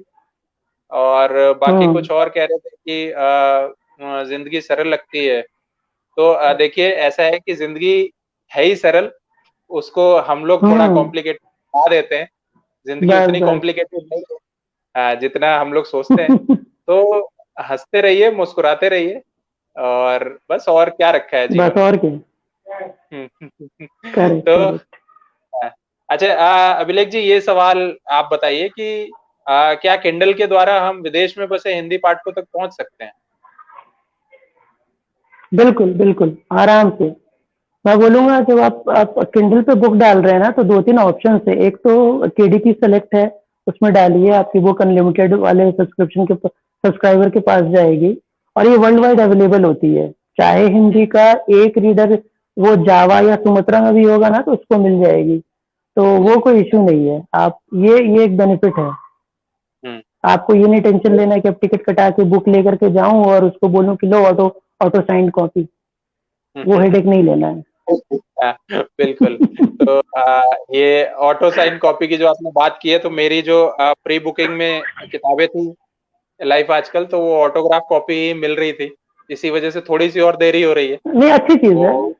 और बाकी हम्म। कुछ और कह रहे थे कि जिंदगी सरल लगती है। तो देखिए, ऐसा है कि जिंदगी है ही सरल, उसको हम लोग थोड़ा हम्म। कॉम्प्लिकेटेड बना देते हैं। जिंदगी बस उतनी बस। कॉम्प्लिकेटेड नहीं है जितना हम लोग सोचते हैं। तो हंसते रहिए, मुस्कुराते रहिए, और बस, और क्या रखा है जीवन बस में। और क्या। करेक्ट तो करेक्ट। अच्छा, अभिलेख जी, ये सवाल आप बताइए कि क्या किंडल के द्वारा हम विदेश में बसे हिंदी पाठकों तक पहुंच सकते हैं? बिल्कुल बिल्कुल, आराम से। मैं हम्म। बोलूंगा जब आप किंडल पे बुक डाल रहे हैं ना, तो दो तीन ऑप्शन है। एक तो केडीपी सेलेक्ट है, उसमें डालिए, आपकी बुक अनलिमिटेड वाले सब्सक्राइबर के पास जाएगी। और ये वर्ल्ड वाइड अवेलेबल होती है, चाहे हिंदी का एक रीडर वो जावा या सुमत्रा में भी होगा ना, तो उसको मिल जाएगी। तो वो हम्म। कोई इशू नहीं है। आप ये एक बेनिफिट है। हम्म। आपको ये नहीं टेंशन लेना है कि अब टिकट कटा के बुक लेकर के जाऊं और उसको बोलूं कि लो ऑटो ऑटो साइंड कॉपी। वो हम्म। हेडेक नहीं लेना है। बिल्कुल। तो ये ऑटो साइन कॉपी की जो आपने बात की है, तो मेरी जो प्री बुकिंग में किताबें थी लाइफ आजकल, तो वो ऑटोग्राफ कॉपी ही मिल रही थी। इसी वजह से थोड़ी सी और देरी हो रही है। नहीं, अच्छी चीज है। वो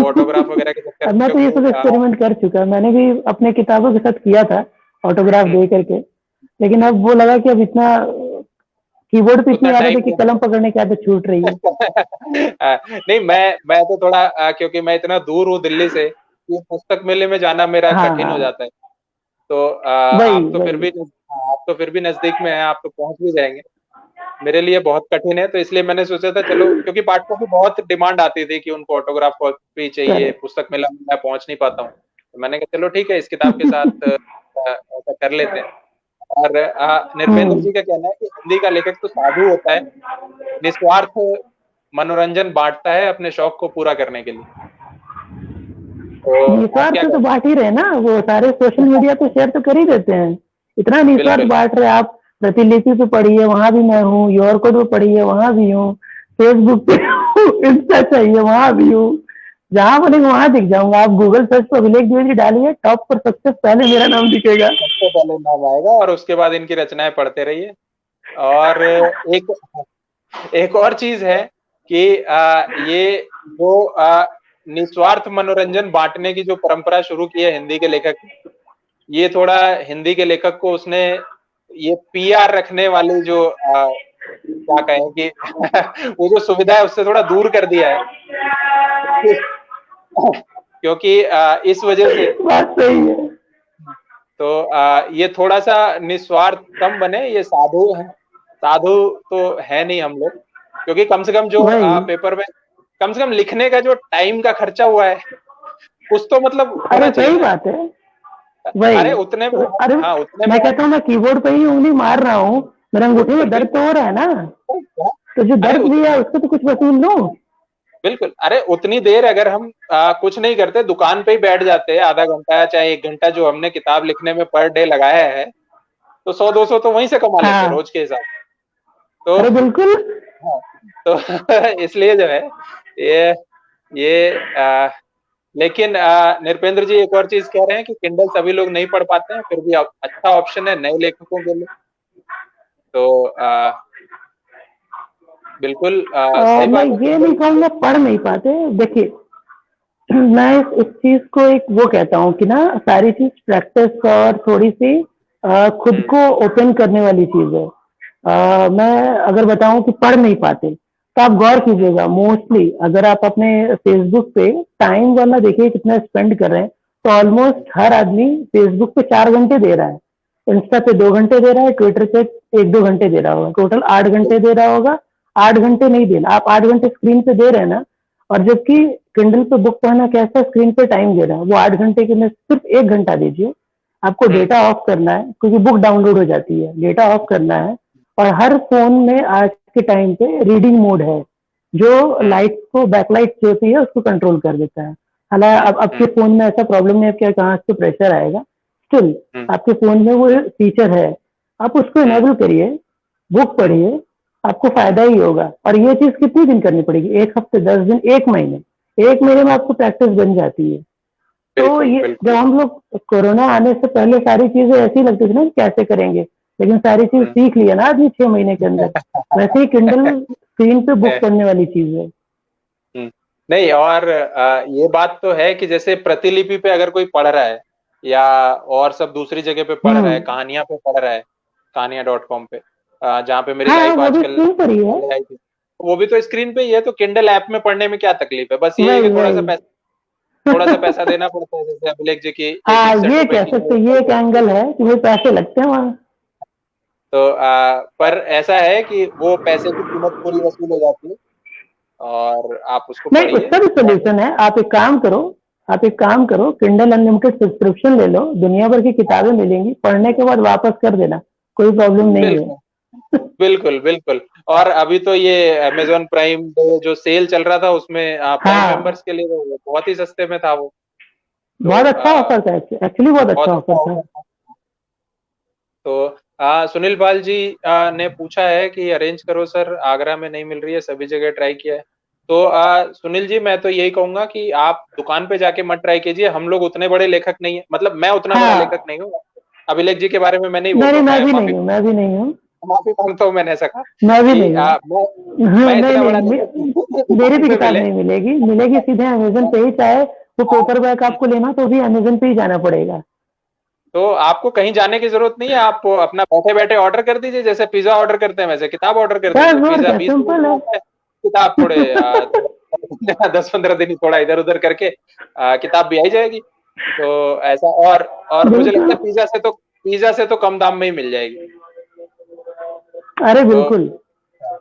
ऑटोग्राफ वगैरह के चक्कर अब में, मैं तो ये क्योंकि सब एक्सपेरिमेंट कर चुका है, मैंने भी अपने किताबों के साथ किया था ऑटोग्राफ हम्म, दे करके। लेकिन हम्म, अब वो लगा कि अब इतना कीबोर्ड पे उतना इतनी आदत है कि टाइम कलम पकड़ने की आदत छूट रही है। नहीं, मैं तो थोड़ा क्योंकि मैं इतना दूर हूँ दिल्ली से, कि पुस्तक मेले में जाना मेरा हाँ कठिन हो हाँ। जाता है। तो वही वही। आप तो फिर भी नजदीक में हैं, आप तो पहुंच भी जाएंगे। मेरे लिए बहुत कठिन है, तो इसलिए मैंने सोचा था चलो, क्योंकि पाठकों की बहुत डिमांड आती थी कि उनको ऑटोग्राफ कॉपी चाहिए, करेक्ट। पुस्तक मेला में मैं पहुंच नहीं पाता हूँ। तो मैंने कहा चलो ठीक है, इस किताब के साथ ऐसा कर लेते हैं। और निर्पेंद्र हम्म। जी का कहना है कि हिंदी का लेखक तो साधु होता है, निस्वार्थ मनोरंजन बांटता है अपने शौक को पूरा करने के लिए। तो आप निस्वार्थ क्या तो कहते बांट ही रहे ना, वो सारे सोशल हैं? मीडिया पे शेयर तो कर ही देते हैं। इतना निस्वार्थ बिल्कुल। बांट रहे आप। प्रतिलिपि पे पढ़िए, वहां भी मैं हूँ। योर कोड पे पढ़िए, वहां भी हूँ। फेसबुक पे इंस्टा चाहिए, वहां भी हूँ। जहां बोलेंगे वहां दिख जाऊंगा। आप गूगल सर्च पर अभिलेख द्विवेदी डालिए, टॉप पर सबसे पहले मेरा नाम दिखेगा। सबसे पहले नाम आएगा, और उसके बाद इनकी रचनाएं पढ़ते रहिए। और एक एक और चीज है कि ये जो निस्वार्थ मनोरंजन बांटने की जो परंपरा शुरू की है हिंदी के लेखक, ये थोड़ा हिंदी के लेखक को उसने, ये पीआर रखने वाली जो क्या कहें कि वो जो सुविधा है उससे थोड़ा दूर कर दिया है। क्योंकि इस वजह से बात सही है। तो ये थोड़ा सा निस्वार्थ कम बने, ये साधु है, साधु तो है नहीं हम लोग, क्योंकि कम से कम जो वही। पेपर में कम से कम लिखने का जो टाइम का खर्चा हुआ है, कुछ तो मतलब होना अरे चाहिए सही ना। बात है। वही। अरे उतने में अरे हाँ उतने में मैं कहता हूँ मैं कीबोर्ड पे ही उंगली मार रहा हूँ, मेरे अंगूठे में बिल्कुल दर्द तो बिल्कुल। हो रहा है ना, तो जो अरे दर्द भी है उसको तो कुछ वसूल लो। बिल्कुल, अरे उतनी देर अगर हम कुछ नहीं करते, दुकान पे ही बैठ जाते हैं आधा घंटा चाहे 1 घंटा, जो हमने किताब लिखने में पर डे लगाया है, तो 100-200 तो वहीं से कमा लेते हाँ। रोज के हिसाब। तो अरे बिल्कुल। हाँ, तो इसलिए जो है ये ये लेकिन नृपेंद्र जी एक और चीज कह रहे हैं कि किंडल सभी लोग नहीं पढ़ पाते हैं, फिर भी अच्छा ऑप्शन है नए लेखकों के लिए। तो बिल्कुल सही मैं बात है ये नहीं किंडल। कहूँगा पढ़ नहीं पाते, देखिए मैं इस चीज को एक वो कहता हूँ कि ना सारी चीज प्रैक्टिस और थोड़ी सी खुद हम्म को ओपन करने वाली चीज है। मैं अगर बताऊं कि पढ़ नहीं पाते, तो आप गौर हम्म कीजिएगा मोस्टली अगर आप अपने फेसबुक पे टाइम वाला देखिए कितना स्पेंड कर रहे हैं, तो ऑलमोस्ट हर आदमी फेसबुक पे 4 घंटे दे रहा है, इंस्टा पे 2 घंटे दे रहा है, ट्विटर पे 1-2 घंटे दे रहा होगा, टोटल 8 घंटे दे रहा होगा। 8 घंटे नहीं देना, आप 8 घंटे स्क्रीन पे दे रहे हैं ना, और जबकि किंडल पे बुक पढ़ना कैसा स्क्रीन पे टाइम दे रहा है, वो 8 घंटे के में सिर्फ 1 घंटा दीजिए। आपको हम्म डेटा ऑफ करना है क्योंकि बुक डाउनलोड हो जाती है, डेटा ऑफ करना है। और हर फोन में आज के टाइम पे रीडिंग मोड है, जो हम्म लाइट को बैकलाइट जो होती है उसको कंट्रोल कर देता है। हालांकि अब हम्म आपके फोन में ऐसा प्रॉब्लम नहीं है कि कहाँ से प्रेशर आएगा, स्टिल हम्म आपके फोन में वो फीचर है, आप उसको हम्म इनेबल करिए, बुक पढ़िए, आपको हम्म फायदा ही होगा। और ये चीज कितनी दिन करनी पड़ेगी, 1 हफ्ते, 10 दिन, 1 महीने, 1 महीने में आपको प्रैक्टिस बन जाती है। तो बिल्कुल ये जब बिल्कुल। हम लोग कोरोना आने से पहले सारी चीजें ऐसी लगती थी ना कि कैसे करेंगे, लेकिन सारी चीज हम्म सीख लिया ना आदमी 6 महीने के अंदर। वैसे ही किंडल स्क्रीन पे बुक पढ़ने वाली चीज है। हम्म। नहीं, और ये बात तो है कि जैसे प्रतिलिपि पे अगर कोई पढ़ रहा है, या और सब दूसरी जगह पे पढ़ रहा है, हम्म। कहानियां पे पढ़ रहा है, कहानियां.com पे, जहाँ पे मेरी हाँ लाइफ वो भी आजकल स्क्रीन पर ही है। पहले आई थी, वो भी तो स्क्रीन पे ही है। तो किंडल ऐप में पढ़ने में क्या तकलीफ है, बस ये है कि वही वही। थोड़ा सा पैसा देना पड़ता है, जैसे अभिलेख जी की एक हाँ इकसठ ये रुपए कह की सकते, जो ये एक एंगल है कि भाई पैसे लगते हैं वहाँ। तो पर ऐसा है कि वो पैसे की कीमत पूरी वसूल हो जाती है, और आप उसको नहीं पढ़िए। उसका भी और सोल्यूशन है, आप एक काम करो, आप एक काम करो, किंडल अनलिमिटेड सब्सक्रिप्शन ले लो, दुनिया भर की किताबें मिलेंगी, पढ़ने के बाद वापस कर देना, कोई प्रॉब्लम नहीं है। बिल्कुल बिल्कुल बिल्कुल। और अभी तो ये अमेजोन प्राइम डे जो सेल चल रहा था, उसमें प्राइम हाँ मेंबर्स के लिए वो बहुत ही सस्ते में था वो। तो बहुत अच्छा ऑफर था, एक्चुअली बहुत बहुत अच्छा अच्छा ऑफर था। ऑफर था। तो सुनील पाल जी ने पूछा है कि अरेंज करो सर, आगरा में नहीं मिल रही है, सभी जगह ट्राई किया है। तो सुनील जी, मैं तो यही कहूंगा कि आप दुकान पे जाके मत ट्राई कीजिए, हम लोग उतने बड़े लेखक नहीं है, मतलब मैं उतना बड़ा लेखक हाँ नहीं हूँ। अभिलेख जी के बारे में मैं नहीं बोल नहीं रहा नहीं, हूँ, मैं मैं भी माफी नहीं हूँ, मैं भी नहीं हूँ, माफी मांगता हूँ, मैंने ऐसा कहा मैं भी कि नहीं हूँ। हाँ, मैं नहीं इतना बड़ा नहीं लेखक नहीं हूँ कि मेरी दुकान भी पे किताब मिले। नहीं मिलेगी, मिलेगी सीधे अमेजन पे ही, चाहे वो पेपर बैक आपको लेना तो भी अमेजन पे ही जाना पड़ेगा। तो आपको कहीं जाने की जरूरत नहीं है, आप अपना बैठे बैठे ऑर्डर कर दीजिए, जैसे पिज्जा ऑर्डर करते हैं वैसे किताब ऑर्डर कर दीजिए। बस और पिज्जा क्या, 20 मिनट सिंपल में है। आता है, किताब थोड़े 10-15 दिन थोड़ा इधर उधर करके किताब भी आई जाएगी। तो ऐसा, और मुझे लगता बिल्कुल। है पिज्जा से तो कम दाम में ही मिल जाएगी। अरे तो बिल्कुल,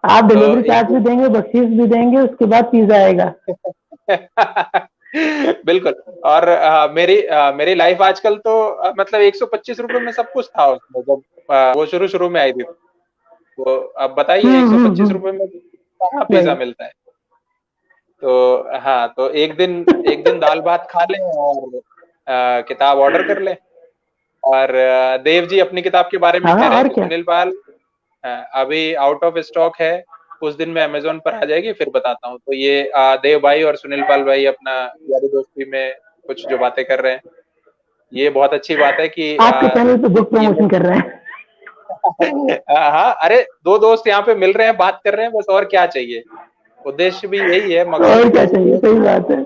आप तो डिलीवरी एक चार्ज भी देंगे, बख्शीश भी देंगे, उसके बाद पिज्जा आएगा। बिल्कुल। और मेरी लाइफ आजकल तो मतलब 125 रुपए में सब कुछ था उसमें, जब वो शुरू शुरू में आई थी। तो अब बताइए 125 रुपए में कहाँ पिज्जा वही। मिलता है। तो हाँ, तो एक दिन दाल भात खा लें, और किताब ऑर्डर कर लें। और देव जी अपनी किताब के बारे में हाँ कह रहे हैं और कि क्या। सुनील पाल अभी आउट ऑफ स्टॉक है, कुछ दिन में अमेजोन पर आ जाएगी, फिर बताता हूँ। तो ये देव भाई और सुनील पाल भाई अपना यारी दोस्ती में कुछ जो बातें कर रहे हैं, ये बहुत अच्छी बात है कि आपके चैनल पे बुक ये प्रमोशन कर रहे हैं। हाँ, अरे दो दोस्त यहाँ पे मिल रहे हैं, बात कर रहे हैं, बस और क्या चाहिए। उद्देश्य भी यही है, मकसद और भी क्या यही चाहिए, है। सही बात है।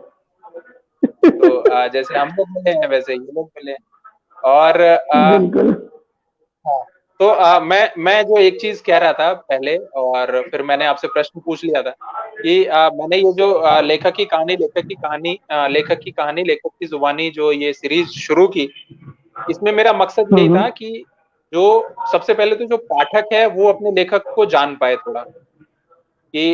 तो जैसे हम लोग मिले हैं, वैसे ये लोग मिले हैं। और बिल्कुल। हाँ, तो मैं जो एक चीज कह रहा था पहले, और फिर मैंने आपसे प्रश्न पूछ लिया था कि मैंने ये जो लेखक की कहानी, लेखक की जुबानी जो ये सीरीज शुरू की, इसमें मेरा मकसद यही था कि जो सबसे पहले तो जो पाठक है वो अपने लेखक को जान पाए थोड़ा, कि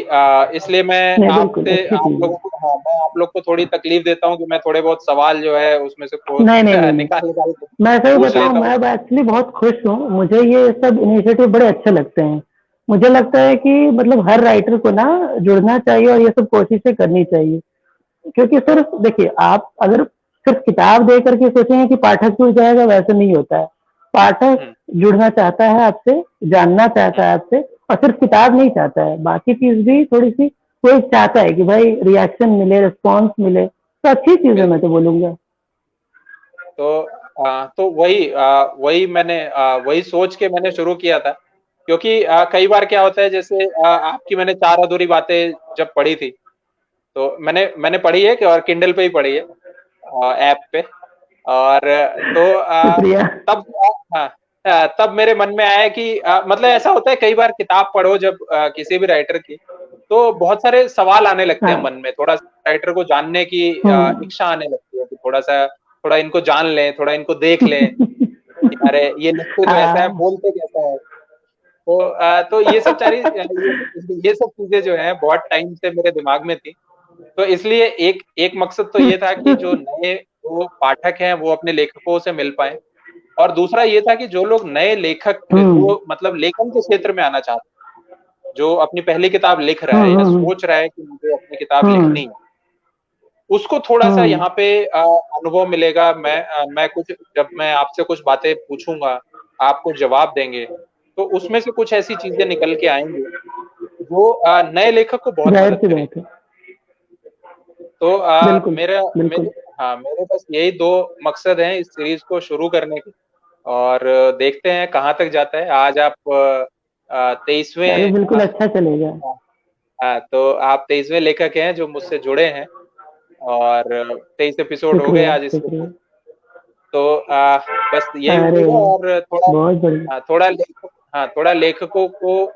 इसलिए मैं नहीं बिल्कुल आपसे अच्छी आप चीज है। लोगों को, हाँ, मैं आप लोग को थोड़ी तकलीफ देता हूँ कि मैं थोड़े बहुत सवाल जो है उसमें से खोद नहीं नहीं नहीं नहीं, निकाल निकाल के मैं सही पूछ बताऊं, लेता हूँ। मैं एक्चुअली बहुत खुश हूँ, मुझे ये सब इनिशिएटिव बड़े अच्छे लगते हैं। मुझे लगता है कि मतलब हर राइटर को ना जुड़ना चाहिए और ये सब कोशिशें करनी चाहिए, क्योंकि सिर्फ देखिए आप अगर सिर्फ किताब दे करके सोचेंगे कि पाठक जुड़ जाएगा, वैसे नहीं होता है। पाठक हम्म, जुड़ना चाहता है आपसे, जानना चाहता हम्म, है आपसे, और सिर्फ किताब नहीं चाहता है, बाकी चीज भी थोड़ी सी कोई चाहता है कि भाई रिएक्शन मिले, रिस्पॉन्स मिले, तो अच्छी चीज है, मैं बिल्कुल। तो बोलूंगा। तो तो वही मैंने वही सोच के मैंने शुरू किया था, क्योंकि कई बार क्या होता है, जैसे आपकी मैंने चार अधूरी बातें जब पढ़ी थी, तो मैंने मैंने पढ़ी है कि, और किंडल पे ही पढ़ी है, ऐप पे। और तो शुक्रिया। तब हाँ, तब मेरे मन में आया कि मतलब ऐसा होता है कई बार किताब पढ़ो जब किसी भी राइटर की, तो बहुत सारे सवाल आने लगते हैं हाँ। मन में, थोड़ा सा राइटर को जानने की हम्म। इच्छा आने लगती है कि थोड़ा सा, थोड़ा इनको जान लें, थोड़ा इनको देख लें कि अरे ये लिखते तो ऐसा है, हाँ। बोलते कैसा है। तो ये सब सारी ये सब चीजें जो है बहुत टाइम से मेरे दिमाग में थी। तो इसलिए एक एक मकसद तो ये था कि जो नए जो पाठक हैं वो अपने लेखकों से मिल पाए, और दूसरा ये था कि जो लोग नए लेखक हम्म। जो मतलब लेखन के क्षेत्र में आना चाहते हैं, जो अपनी पहली किताब लिख रहा है या हम्म। सोच रहा है कि मुझे अपनी किताब हम्म। लिखनी है, उसको थोड़ा सा हम्म। यहाँ पे अनुभव मिलेगा। मैं कुछ, जब मैं आपसे कुछ बातें पूछूंगा, आप कुछ जवाब देंगे, तो उसमें से कुछ ऐसी चीजें निकल के आएंगी जो नए लेखक को बहुत जाहिर मदद सी करेगी। बात है। तो बिल्कुल मेरा बिल्कुल। मेरे हाँ, मेरे बस यही दो मकसद हैं इस सीरीज को शुरू करने के, और देखते हैं कहाँ तक जाता है। आज आप अरे 23वें, बिल्कुल अच्छा चलेगा। तो आप 23वें लेखक हैं जो मुझसे जुड़े हैं, और 23 एपिसोड हो गए शुक्रिया आज इसके शुक्रिया। पूरे। तो बस यही अरे उम्मीद है, और थोड़ा बहुत बढ़िया। थोड़ा लेखक, हाँ, थोड़ा लेखकों को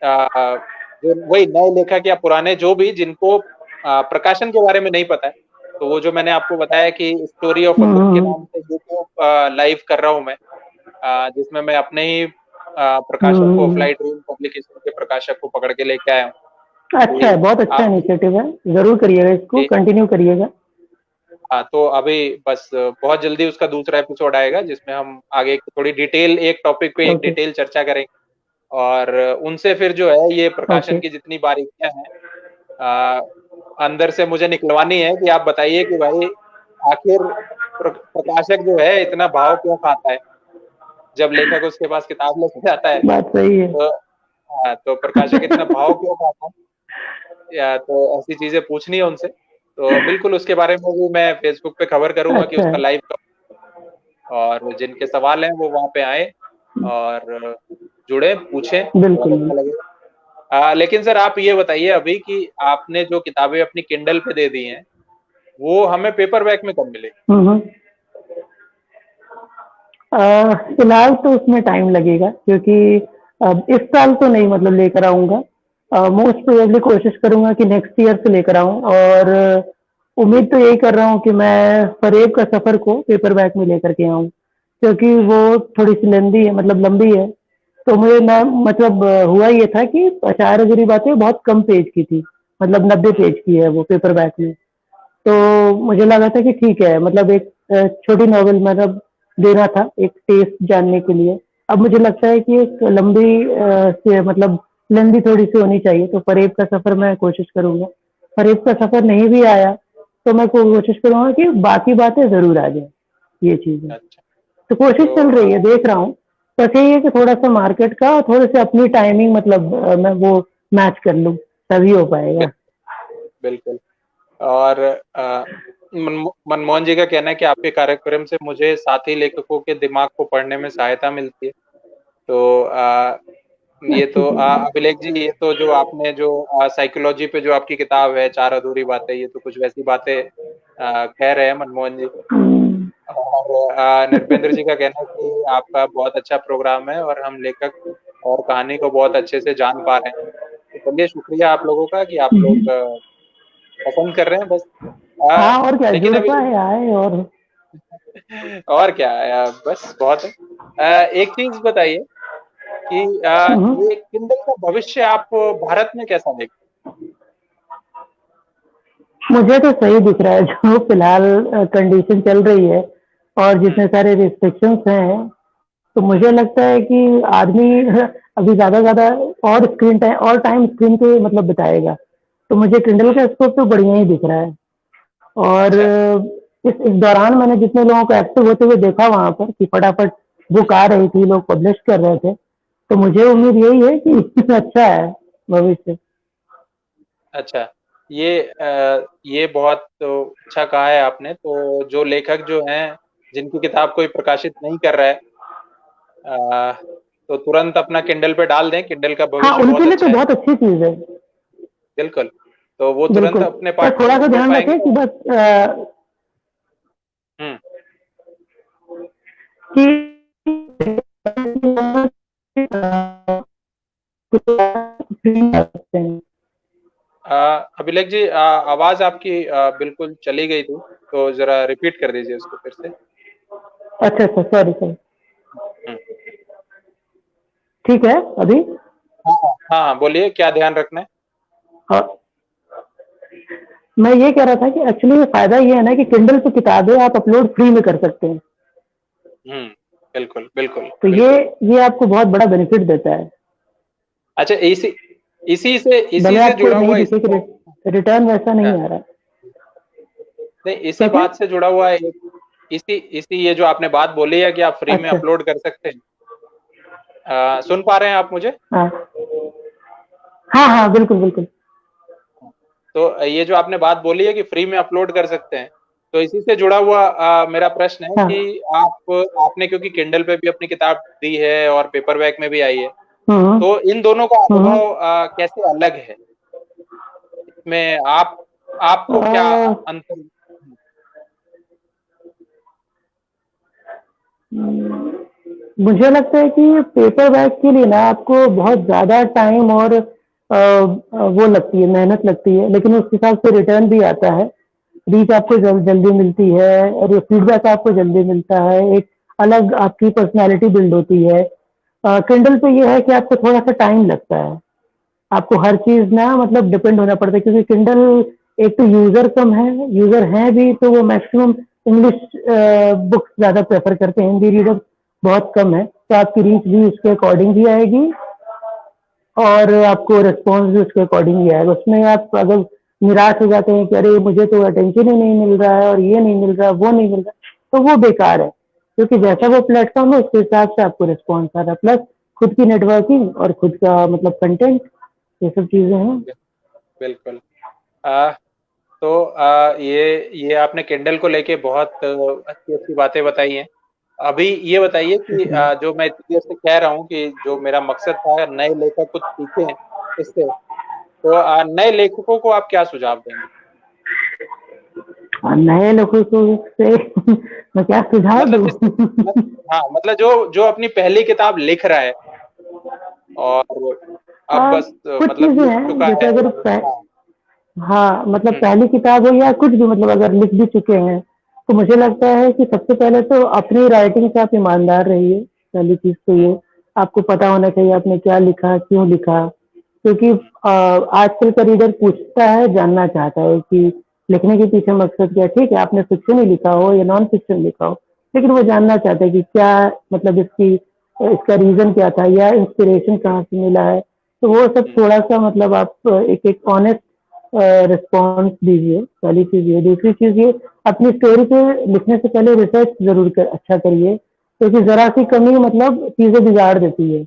जो वही नए लेखक या पुराने जो भी जिनको प्रकाशन के बारे में नहीं पता है, तो वो जो मैंने आपको बताया कि स्टोरी ऑफ अतुल के हम्म। नाम से यूट्यूब लाइव कर रहा हूँ मैं, जिसमें मैं अपने ही प्रकाशक को, हम्म। फ्लाई ड्रीम पब्लिकेशन के प्रकाशक को पकड़ के लेके आया हूँ अच्छा है, कि बहुत अच्छा आप इनिशिएटिव है, जरूर करिएगा, इसको कि- कंटिन्यू करिएगा। हाँ, तो अभी बस बहुत जल्दी उसका दूसरा एपिसोड आएगा, जिसमें हम आगे थोड़ी डिटेल, एक टॉपिक पे एक ओके। डिटेल चर्चा करेंगे, और उनसे फिर जो है ये प्रकाशन ओके। की जितनी बारीकियां हैं अंदर से मुझे निकलवानी है, कि आप बताइए कि भाई आखिर प्रकाशक जो है इतना भाव क्यों खाता है जब लेखक उसके पास किताब लेके जाता है। बात सही है। तो तो प्रकाशक इतना भाव क्यों खाता है, या तो ऐसी चीजें पूछनी है उनसे। तो बिल्कुल उसके बारे में भी मैं फेसबुक पे खबर करूंगा कि अच्छा उसका है। लाइव, और जिनके सवाल हैं वो वहां पे आए और जुड़े, पूछें, बहुत बिल्कुल अच्छा लगेगा। लेकिन सर आप ये बताइए अभी कि आपने जो किताबें अपनी किंडल पे दे दी हैं, वो हमें पेपर बैक में कब मिलेगी? हम्म। फिलहाल तो उसमें टाइम लगेगा, क्योंकि अब इस साल तो नहीं मतलब लेकर आऊंगा। मोस्ट प्रोबेबली कोशिश करूंगा कि नेक्स्ट ईयर से लेकर आऊं, और उम्मीद तो यही कर रहा हूं कि मैं फरेब का सफर को पेपर बैक में लेकर के आऊं, क्योंकि हम्म, वो थोड़ी सी लेंदी है, मतलब लंबी है। तो मुझे मैं मतलब हुआ ये था कि चार अधूरी बातें बहुत कम पेज की थी, मतलब 90 पेज की है वो पेपर बैक में। तो मुझे लगा था कि ठीक है, मतलब एक छोटी नॉवेल मतलब देना था एक टेस्ट जानने के लिए। अब मुझे लगता है कि एक लंबी से मतलब लंबी थोड़ी सी होनी चाहिए, तो फरेब का सफर मैं कोशिश करूंगा। फरेब का सफर नहीं भी आया तो मैं कोशिश करूंगा कि बाकी बातें जरूर आ जाए, ये चीज है। अच्छा। तो कोशिश तो चल रही है, देख रहा हूँ। बस यही है कि थोड़ा सा मार्केट का, थोड़ी सी अपनी टाइमिंग मतलब मैं वो मैच कर लूँ, तभी हो पाएगा। बिल्कुल। और मनमोहन जी का कहना है कि आपके कार्यक्रम से मुझे साथी लेखकों के दिमाग को पढ़ने में सहायता मिलती है। तो ये अच्छी तो चीज है। अभिलेख जी, ये तो जो आपने जो साइकोलॉजी पे जो आपकी किताब है चार अधूरी बातें, ये तो कुछ वैसी बातें कह रहे हैं मनमोहन जी। हम्म। और नृपेंद्र जी का कहना है कि आपका बहुत अच्छा प्रोग्राम है और हम लेखक और कहानी को बहुत अच्छे से जान पा रहे हैं। तो चलिए, शुक्रिया आप लोगों का कि आप लोग पसंद कर रहे हैं बस। हाँ और क्या, लेकिन जुड़ अभी पाए आए और। और क्या बस बहुत है। एक चीज बताइए कि हम्म। ये किंडल का भविष्य आप भारत में कैसा देखते मुझे तो सही दिख रहा है जो फिलहाल कंडीशन चल रही है और हैं? जितने सारे रिस्ट्रिक्शंस हैं, तो मुझे लगता है कि आदमी अभी ज़्यादा और स्क्रीन टाइम और टाइम स्क्रीन पे मतलब बिताएगा। तो मुझे किंडल हम्म, का स्कोप तो बढ़िया ही दिख रहा है। और अच्छा। इस दौरान मैंने जितने लोगों को एक्टिव होते हुए देखा वहाँ पर कि फटाफट बुक आ रही थी, लोग पब्लिश कर रहे थे, तो मुझे हम्म, उम्मीद यही है कि अच्छा है भविष्य। अच्छा। ये बहुत तो अच्छा कहा है आपने। तो जो लेखक जो हैं जिनकी किताब कोई प्रकाशित नहीं कर रहा है, अ, तो तुरंत अपना किंडल पे डाल दें। किंडल का हाँ, भविष्य उनके बहुत लिए तो अच्छा है। बहुत अच्छी चीज़ है। बिल्कुल। तो वो तुरंत बिल्कुल, अपने बस पाठकों थोड़ा को सा जोड़ ध्यान पाएंगे। रखें कि बस हम्म। कि अभिलेख जी, आवाज आपकी बिल्कुल चली गई थी, तो जरा रिपीट कर दीजिए उसको फिर से। अच्छा अच्छा, सॉरी सॉरी। हम्म। ठीक है अभी। हाँ हाँ हाँ हाँ, बोलिए क्या ध्यान रखना है। और मैं ये कह रहा था कि एक्चुअली फायदा ये है ना कि किंडल पे किताबें आप अपलोड फ्री में कर सकते हैं। हम्म। बिल्कुल बिल्कुल तो बिल्कुल। ये आपको बहुत बड़ा बेनिफिट देता है। अच्छा, इसी इसी भले से आपको जुड़ा नहीं हुआ दिखे कि रिटर्न वैसा हाँ, नहीं आ रहा। नहीं, इसी क्या क्या? बात से जुड़ा हुआ है इसी इसी ये जो आपने बात बोली है कि आप फ्री में अच्छा। अपलोड कर सकते हैं। सुन पा रहे हैं आप मुझे? हाँ हाँ हाँ, बिल्कुल बिल्कुल। तो ये जो आपने बात बोली है कि फ्री में अपलोड कर सकते हैं, तो इसी से जुड़ा हुआ मेरा प्रश्न है हाँ। कि आपने क्योंकि किंडल पे भी अपनी किताब दी है और पेपरबैक में भी आई है, हम्म तो इन दोनों का हम्म। अनुभव कैसे अलग है? इसमें आपको क्या अ, अंतर? मुझे लगता है कि पेपर बैग के लिए ना आपको बहुत ज़्यादा टाइम और वो लगती है, मेहनत लगती है, लेकिन उस हिसाब से रिटर्न भी आता है। रीच आपको जल्दी मिलती है और फीडबैक आपको जल्दी मिलता है। एक अलग आपकी पर्सनैलिटी बिल्ड होती है। किंडल पे ये है कि आपको थोड़ा सा टाइम लगता है। आपको हर चीज़ ना मतलब डिपेंड होना पड़ता है क्योंकि किंडल एक तो यूज़र कम है, यूज़र हैं भी तो वो मैक्सिमम इंग्लिश बुक्स ज़्यादा प्रेफ़र करते हैं, हिंदी रीडर बहुत कम है, तो आपकी रीच भी उसके अकॉर्डिंग ही आएगी और आपको रिस्पॉन्स भी उसके अकॉर्डिंग ही आएगा। उसमें आप अगर निराश हो जाते हैं कि अरे मुझे तो अटेंशन ही नहीं मिल रहा है और ये नहीं मिल रहा, वो नहीं मिल रहा, तो वो बेकार है। क्योंकि जैसा वो प्लेटफ़ॉर्म है उसके हिसाब से आपको रिस्पॉन्स आ रहा है, प्लस खुद की नेटवर्किंग और खुद का मतलब कंटेंट, ये सब चीज़ें हैं। बिल्कुल। आ, तो ये आपने किंडल को लेके बहुत अच्छी अच्छी बातें बताई हैं। अभी ये बताइए कि शुक्रिया। जो मैं इतनी देर से कह रहा हूँ कि जो मेरा मकसद था नए लेखक कुछ सीखें इससे, तो नए लेखकों को आप क्या सुझाव देंगे? और नए लोगों को से मैं क्या सुझाव मतलब दूँ? हाँ, मतलब जो जो अपनी पहली किताब लिख रहा है और अब बस कुछ मतलब चीज़ें लिख हैं चुका जैसे है। अगर हाँ। हाँ, मतलब हम्म, पहली किताब हो या कुछ भी मतलब अगर लिख भी चुके हैं, तो मुझे लगता है कि सबसे पहले तो अपनी राइटिंग से आप ईमानदार रहिए। पहली चीज़ तो ये, आपको पता होना चाहिए आपने क्या लिखा, क्यों लिखा। क्योंकि आजकल का रीडर पूछता है, जानना चाहता है कि लिखने के पीछे मकसद क्या है। ठीक है, आपने फ़िक्शन ही लिखा हो या नॉन फ़िक्शन लिखा हो, लेकिन वो जानना चाहता है कि क्या मतलब इसका रीज़न क्या था या इंस्पिरेशन कहाँ से मिला है। तो वो सब हम्म, थोड़ा-सा मतलब आप एक ऑनेस्ट रिस्पॉन्स दीजिए, पहली चीज़ ये। दूसरी चीज़ ये, अपनी स्टोरी पे लिखने से पहले रिसर्च ज़रूर अच्छा करिए, क्योंकि ज़रा-सी कमी मतलब चीज़ें बिगाड़ देती है।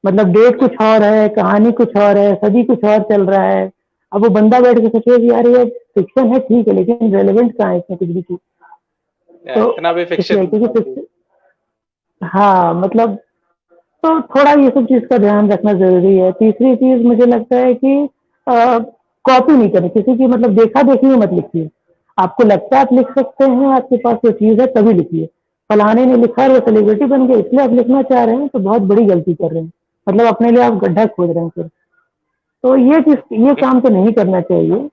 मतलब डेट कुछ और है, कहानी कुछ और है, सदी कुछ और चल रहा है। अब वो बंदा बैठ के सोचेगा कि यार ये फ़िक्शन है ठीक है, लेकिन रेलेवेंट कहाँ है इसमें कुछ भी चीज़। तो इतना भी फिक्शन इसलिए नहीं क्योंकि होना चाहिए। हाँ, मतलब तो थोड़ा ये सब चीज़ का ध्यान रखना ज़रूरी है। तीसरी चीज़ मुझे लगता है कि कॉपी नहीं करनी, किसी की मतलब देखा-देखी में मत लिखिए। आपको लगता है आप लिख सकते हैं, आपके पास वो चीज़ है तभी लिखिए। फलाने ने लिखा और वो सेलिब्रिटी बन गया इसलिए आप लिखना चाह रहे हैं, तो बहुत बड़ी गलती कर रहे हैं। मतलब अपने लिए आप गड्ढा खोद रहे हैं फिर। तो ये काम तो नहीं करना चाहिए।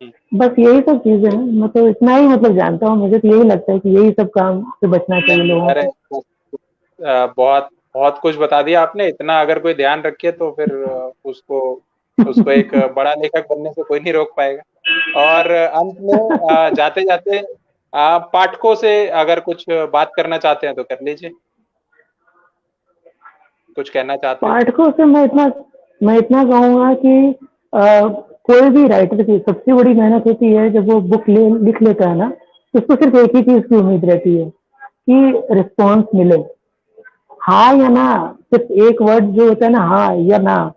हम्म। बस यही सब चीजें हैं, मैं तो इतना ही मतलब जानता हूँ, मुझे तो यही लगता है कि यही सब काम से बचना चाहिए नहीं, लोगों अरे को। बहुत बहुत कुछ बता दिया आपने। इतना अगर कोई ध्यान रखे तो फिर उसको उसको एक बड़ा लेखक बनने से कोई नहीं रोक पाएगा। और अंत में जाते जाते पाठकों से अगर कुछ बात करना चाहते हैं तो कर लीजिए, कुछ कहना चाहते हो। पाठकों से मैं इतना कहूंगा कि कोई भी राइटर की सबसे बड़ी मेहनत होती है जब वो बुक लिख लेता है ना, तो उसको सिर्फ एक ही चीज की उम्मीद रहती है कि रिस्पॉन्स मिले, हाँ या ना। सिर्फ एक वर्ड जो होता है ना, हाँ या ना,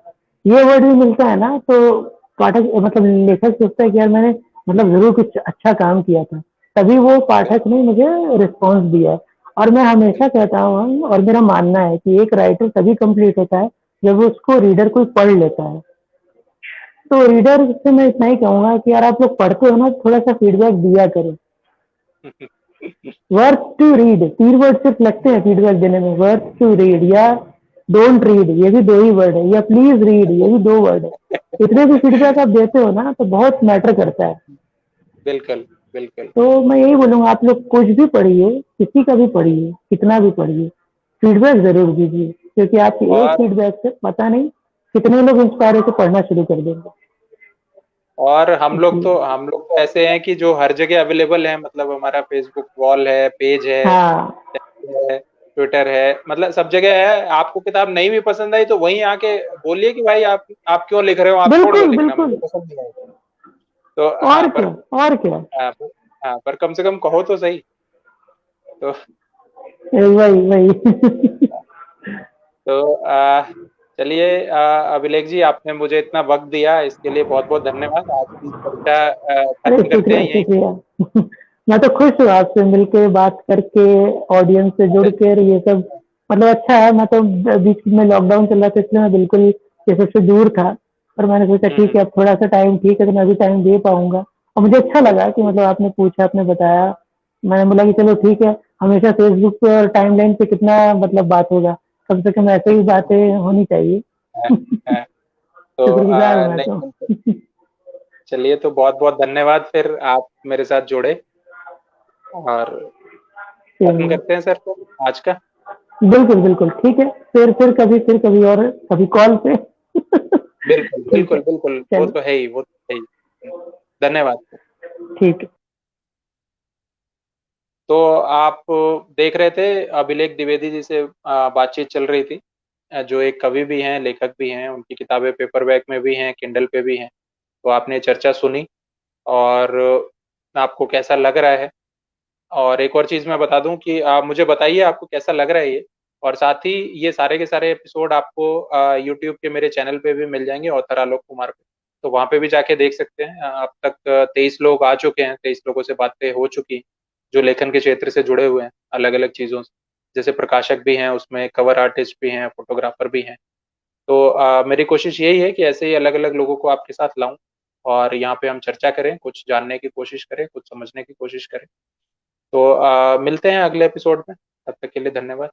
ये वर्ड भी मिलता है ना, तो पाठक मतलब लेखक सोचता है कि यार मैंने मतलब जरूर कुछ अच्छा काम किया था, तभी वो पाठक ने मुझे रिस्पॉन्स दिया। और मैं हमेशा कहता हूँ और मेरा मानना है कि एक राइटर तभी कंप्लीट होता है जब उसको रीडर कोई पढ़ लेता है। तो रीडर से मैं इतना ही कहूंगा कि यार आप लोग पढ़ते हो ना, थोड़ा सा फीडबैक दिया करो। वर्थ टू रीड, 3 वर्ड सिर्फ लगते हैं फीडबैक देने में, वर्थ टू रीड या डोंट रीड, ये भी 2 ही वर्ड है, या प्लीज रीड, ये भी 2 वर्ड है। इतने भी फीडबैक आप देते हो ना तो बहुत मैटर करता है। बिल्कुल बिल्कुल। तो मैं यही बोलूंगा, आप लोग कुछ भी पढ़िए, किसी का भी पढ़िए, कितना भी पढ़िए, फीडबैक जरूर दीजिए, क्योंकि आपके एक और फीडबैक से पता नहीं कितने लोग इंस्पायर होकर पढ़ना शुरू कर देंगे। और इसलिए हम लोग तो ऐसे हैं कि जो हर जगह अवेलेबल है, मतलब हमारा फेसबुक वॉल है, पेज हाँ, है, ट्विटर है, मतलब सब जगह है। आपको किताब नहीं भी पसंद आई तो वहीं आके बोलिए कि भाई आप क्यों लिख रहे हो, आप छोड़ दो बिल्कुल लिखना, मुझे बिल्कुल। पसंद नहीं आई। तो हाँ और पर क्या, और क्या। हाँ, हाँ पर कम से कम कहो तो सही। तो वही वही। तो चलिए, अभिलेख जी, आपने मुझे इतना वक्त दिया, इसके लिए बहुत बहुत धन्यवाद। आज की चर्चा अरे खत्म करते शुक्रिया हैं यहीं पे। शुक्रिया। मैं तो खुश हूँ आपसे मिलके, बात करके, ऑडियंस से जुड़ अरे कर, ये सब मतलब अच्छा है। मैं तो बीच में लॉकडाउन चल रहा था, इसलिए मैं बिल्कुल ये सबसे दूर था, और मैंने सोचा ठीक हम्म। है अब थोड़ा सा टाइम ठीक है तो मैं भी टाइम दे पाऊंगा। और मुझे अच्छा लगा कि मतलब आपने पूछा, आपने बताया, मैंने बोला कि चलो ठीक है। हमेशा फेसबुक पे और टाइमलाइन पे कितना मतलब बात होगा, कम से कम ऐसे ही बातें होनी चाहिए। हाँ, हाँ, तो शुक्रगुजार हूँ मैं नहीं तो। बिल्कुल। चलिए, तो बहुत बहुत धन्यवाद, फिर आप मेरे साथ जुड़े। और खत्म चलिए, करते हैं सर तो आज का। बिल्कुल बिल्कुल ठीक है। फिर कभी और कभी कॉल पे। बिल्कुल ठीक है, बिल्कुल बिल्कुल, वो चलो, तो है ही, वो तो है ही। धन्यवाद। ठीक है। तो आप देख रहे थे, अभिलेख द्विवेदी जी से बातचीत चल रही थी, जो एक कवि भी हैं, लेखक भी हैं। उनकी किताबें पेपरबैक में भी हैं, किंडल पे भी हैं। तो आपने चर्चा सुनी, और आपको कैसा लग रहा है? और एक और चीज मैं बता दूं कि आप मुझे बताइए आपको कैसा लग रहा है ये। और साथ ही ये सारे के सारे एपिसोड आपको यूट्यूब के मेरे चैनल पे भी मिल जाएंगे, ऑथर आलोक कुमार पे। तो वहां पे भी जाके देख सकते हैं। अब तक 23 लोग आ चुके हैं, 23 लोगों से बातें हो चुकी हैं, जो लेखन के क्षेत्र से जुड़े हुए हैं अलग अलग चीजों से। जैसे प्रकाशक भी हैं उसमें, कवर आर्टिस्ट भी हैं, फोटोग्राफर भी हैं। तो मेरी कोशिश यही है कि ऐसे ही अलग अलग लोगों को आपके साथ लाऊं, और यहाँ पे हम चर्चा करें, कुछ जानने की कोशिश करें, कुछ समझने की कोशिश करें। तो मिलते हैं अगले एपिसोड में। तब तक के लिए धन्यवाद।